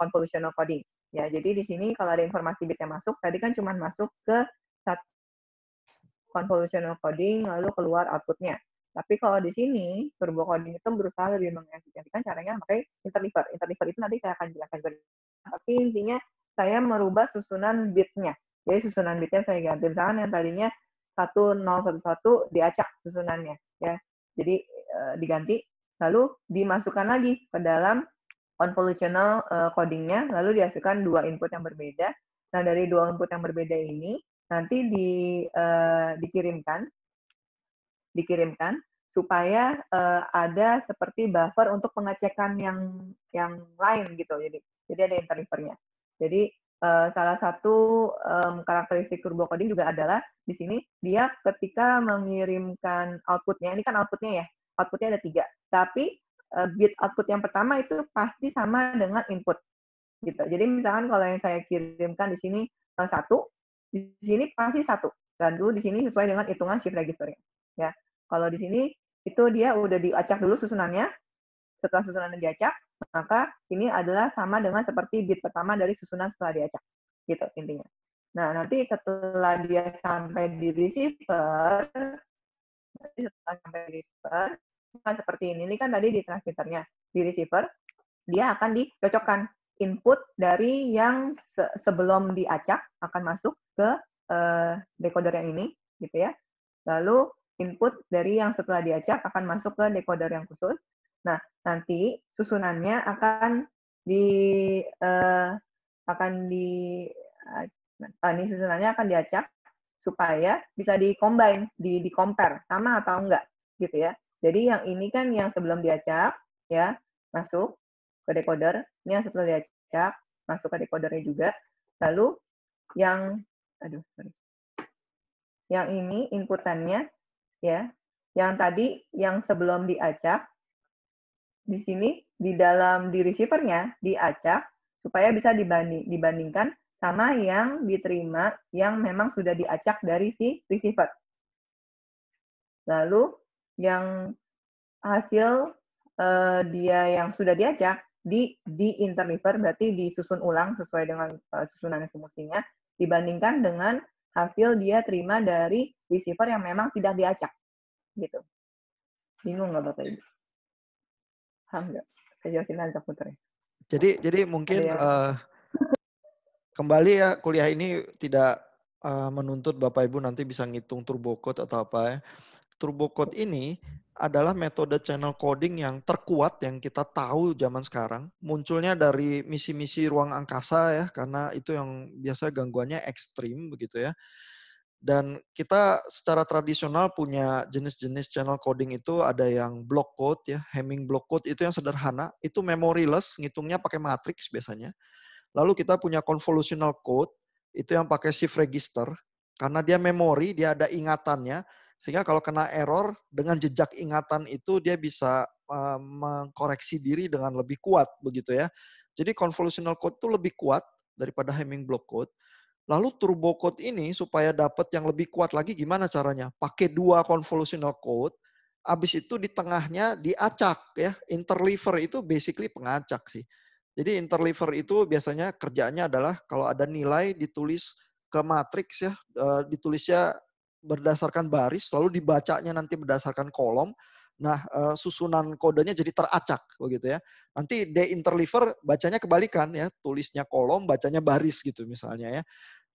convolutional coding. Ya, jadi di sini kalau ada informasi bit yang masuk, tadi kan cuma masuk ke satu convolutional coding lalu keluar outputnya. Tapi kalau di sini turbo coding itu berusaha lebih mengefisienkan caranya pakai interleaver. Interleaver itu nanti saya akan jelaskan. Tapi intinya saya merubah susunan bitnya. Jadi susunan bitnya saya ganti. Misalkan yang tadinya 1011 diacak susunannya, ya. Jadi diganti, lalu dimasukkan lagi ke dalam convolutional codingnya, lalu dihasilkan dua input yang berbeda. Nah, dari dua input yang berbeda ini nanti dikirimkan supaya ada seperti buffer untuk pengecekan yang lain gitu. Jadi ada interleaver-nya. Jadi salah satu karakteristik turbo coding juga adalah di sini dia ketika mengirimkan outputnya, ini kan outputnya ya, outputnya ada 3. Tapi bit output yang pertama itu pasti sama dengan input. Gitu. Jadi misalkan kalau yang saya kirimkan di sini 1, di sini pasti 1. Lalu di sini sesuai dengan hitungan shift registernya. Ya. Kalau di sini itu dia udah diacak dulu susunannya. Setelah susunannya diacak, maka ini adalah sama dengan seperti bit pertama dari susunan setelah diacak. Gitu intinya. Nah, nanti setelah dia sampai di receiver, seperti ini kan tadi di transmitternya. Di receiver, dia akan dicocokkan input dari yang sebelum diacak akan masuk ke decoder yang ini, gitu ya. Lalu input dari yang setelah diacak akan masuk ke decoder yang khusus. Nah, nanti susunannya ini susunannya akan diacak supaya bisa di-combine, di-compare sama atau enggak, gitu ya. Jadi yang ini kan yang sebelum diacak, ya, masuk ke decoder, ini yang setelah diacak, masuk ke decodernya juga. Lalu yang ini inputannya, ya, yang tadi yang sebelum diacak, di sini di receivernya diacak supaya bisa dibandingkan sama yang diterima yang memang sudah diacak dari si receiver. Lalu yang hasil dia yang sudah diacak di interleaver, berarti disusun ulang sesuai dengan susunan yang semestinya, dibandingkan dengan hasil dia terima dari receiver yang memang tidak diacak. Gitu. Bingung nggak Bapak Ibu? Paham nggak? Saya jelasin aja putar. Jadi mungkin kembali ya, kuliah ini tidak menuntut Bapak Ibu nanti bisa ngitung turbo code atau apa ya. Turbo code ini adalah metode channel coding yang terkuat yang kita tahu zaman sekarang. Munculnya dari misi-misi ruang angkasa ya, karena itu yang biasanya gangguannya ekstrim begitu ya. Dan kita secara tradisional punya jenis-jenis channel coding itu ada yang block code ya, Hamming block code itu yang sederhana, itu memoryless, ngitungnya pakai matriks biasanya. Lalu kita punya convolutional code, itu yang pakai shift register, karena dia memori, dia ada ingatannya, sehingga kalau kena error, dengan jejak ingatan itu dia bisa mengkoreksi diri dengan lebih kuat, begitu ya. Jadi convolutional code itu lebih kuat daripada Hamming block code. Lalu turbo code ini supaya dapat yang lebih kuat lagi gimana caranya? Pakai 2 convolutional code, habis itu di tengahnya diacak ya. Interleaver itu basically pengacak sih. Jadi interleaver itu biasanya kerjaannya adalah kalau ada nilai ditulis ke matriks ya, ditulisnya berdasarkan baris, lalu dibacanya nanti berdasarkan kolom. Nah, susunan kodenya jadi teracak begitu ya. Nanti deinterleaver bacanya kebalikan ya, tulisnya kolom, bacanya baris gitu misalnya ya.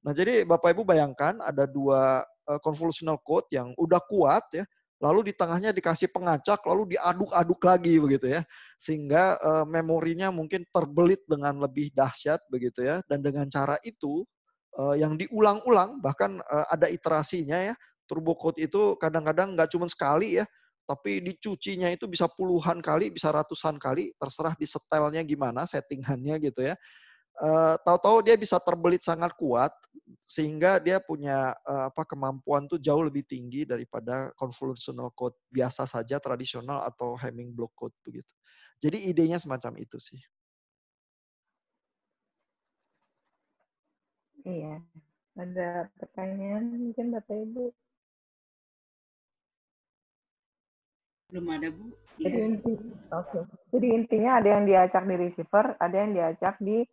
Nah, jadi Bapak Ibu bayangkan ada dua convolutional code yang udah kuat ya, lalu di tengahnya dikasih pengacak, lalu diaduk-aduk lagi begitu ya. Sehingga memorinya mungkin terbelit dengan lebih dahsyat begitu ya. Dan dengan cara itu yang diulang-ulang, bahkan ada iterasinya ya. Turbo code itu kadang-kadang nggak cuma sekali ya, tapi dicucinya itu bisa puluhan kali, bisa ratusan kali, terserah di setelnya gimana, settingannya gitu ya. Tahu-tahu dia bisa terbelit sangat kuat, sehingga dia punya kemampuan tuh jauh lebih tinggi daripada convolutional code biasa saja, tradisional atau Hamming block code begitu. Jadi idenya semacam itu sih. Iya. Ada pertanyaan mungkin Bapak Ibu? Belum ada, Bu. Jadi Ya. oke. Jadi intinya ada yang diacak di receiver, ada yang diacak di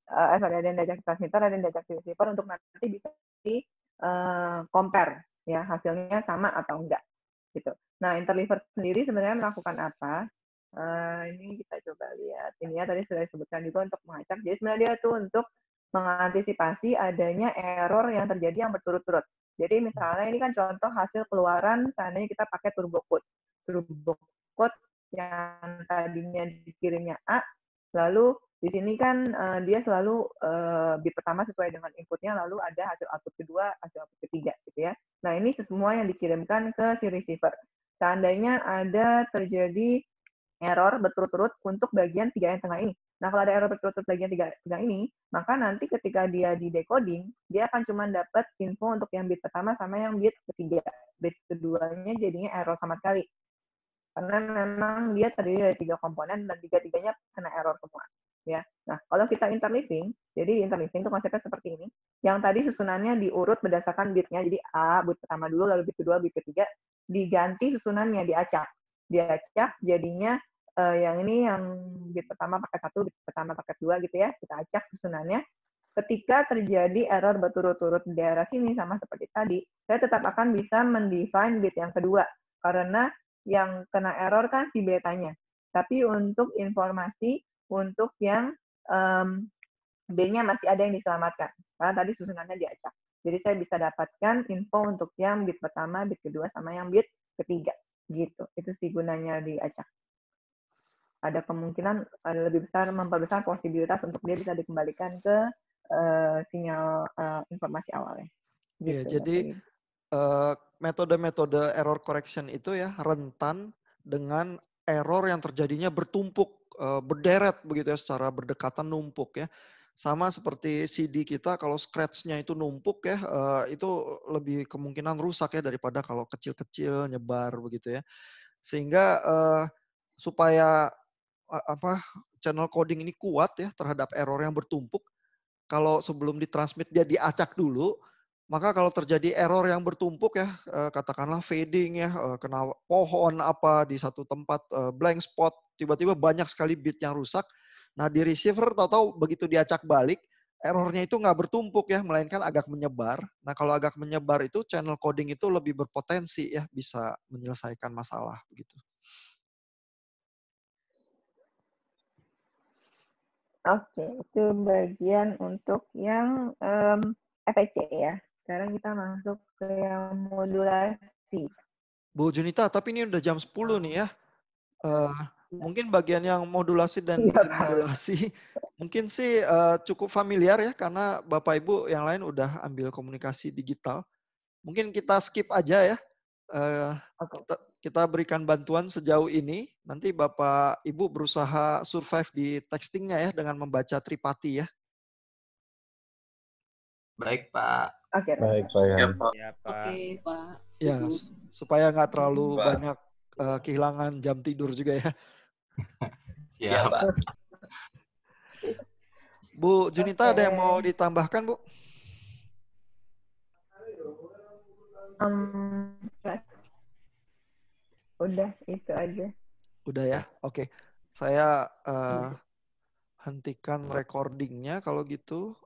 ada yang diacak di transmitter, ada yang diacak di receiver untuk nanti bisa di compare ya hasilnya sama atau enggak gitu. Nah, interleaver sendiri sebenarnya melakukan apa? Ini kita coba lihat. Ini ya tadi sudah disebutkan juga untuk mengacak. Jadi sebenarnya dia tuh untuk mengantisipasi adanya error yang terjadi yang berturut-turut. Jadi misalnya ini kan contoh hasil keluaran seandainya kita pakai turbo code. Turbo code yang tadinya dikirimnya A, lalu di sini kan dia selalu bit pertama sesuai dengan inputnya, lalu ada hasil output kedua, hasil output ketiga, gitu ya. Nah ini semua yang dikirimkan ke si receiver. Seandainya ada terjadi error berturut-turut untuk bagian 3 yang tengah ini. Nah, kalau ada error berturut-turut bagian 3 ini, maka nanti ketika dia di decoding, dia akan cuma dapat info untuk yang bit pertama sama yang bit ketiga. Bit keduanya jadinya error sama sekali. Karena memang dia terdiri dari 3 komponen dan 3-3-nya kena error semua. Ya. Nah, kalau kita interleaving, jadi interleaving itu konsepnya seperti ini. Yang tadi susunannya diurut berdasarkan bitnya, jadi A, bit pertama dulu, lalu bit kedua, bit ketiga, diganti susunannya, diacak. Diacak jadinya yang ini yang bit pertama pakai 1, bit pertama pakai 2 gitu ya, kita acak susunannya. Ketika terjadi error berturut-turut di daerah sini sama seperti tadi, saya tetap akan bisa mendefine bit yang kedua. Karena yang kena error kan si betanya. Tapi untuk informasi, untuk yang B-nya masih ada yang diselamatkan. Karena tadi susunannya diacak. Jadi saya bisa dapatkan info untuk yang bit pertama, bit kedua, sama yang bit ketiga. Gitu. Itu sih gunanya diacak. Ada kemungkinan lebih besar, memperbesar posibilitas untuk dia bisa dikembalikan ke sinyal informasi awalnya. Gitu, Iya, jadi metode-metode error correction itu ya rentan dengan error yang terjadinya bertumpuk, berderet begitu ya, secara berdekatan numpuk ya. Sama seperti CD kita kalau scratch-nya itu numpuk ya, itu lebih kemungkinan rusak ya daripada kalau kecil-kecil nyebar begitu ya. Sehingga supaya channel coding ini kuat ya terhadap error yang bertumpuk, kalau sebelum ditransmit dia diacak dulu, maka kalau terjadi error yang bertumpuk ya, katakanlah fading ya, kena pohon apa di satu tempat, blank spot, tiba-tiba banyak sekali bit yang rusak. Nah di receiver tahu-tahu begitu diacak balik, errornya itu nggak bertumpuk ya, melainkan agak menyebar. Nah kalau agak menyebar itu channel coding itu lebih berpotensi ya bisa menyelesaikan masalah begitu. Oke, itu bagian untuk yang FEC ya. Sekarang kita masuk ke yang modulasi. Bu Junita, tapi ini udah jam 10 nih ya. Mungkin bagian yang modulasi dan demodulasi mungkin sih cukup familiar ya karena Bapak Ibu yang lain udah ambil komunikasi digital. Mungkin kita skip aja ya. Kita berikan bantuan sejauh ini. Nanti Bapak Ibu berusaha survive di textingnya ya dengan membaca Tripati ya. Baik, Pak. Oke, Baik, Pak. Siap, Pak. Ya, Pak. Oke, Pak. Ya, Ibu. supaya nggak terlalu Pak. banyak kehilangan jam tidur juga ya. Siap, Pak. Bu Junita ada yang mau ditambahkan, Bu? Udah, itu aja. Udah ya, oke. Saya hentikan recordingnya kalau gitu.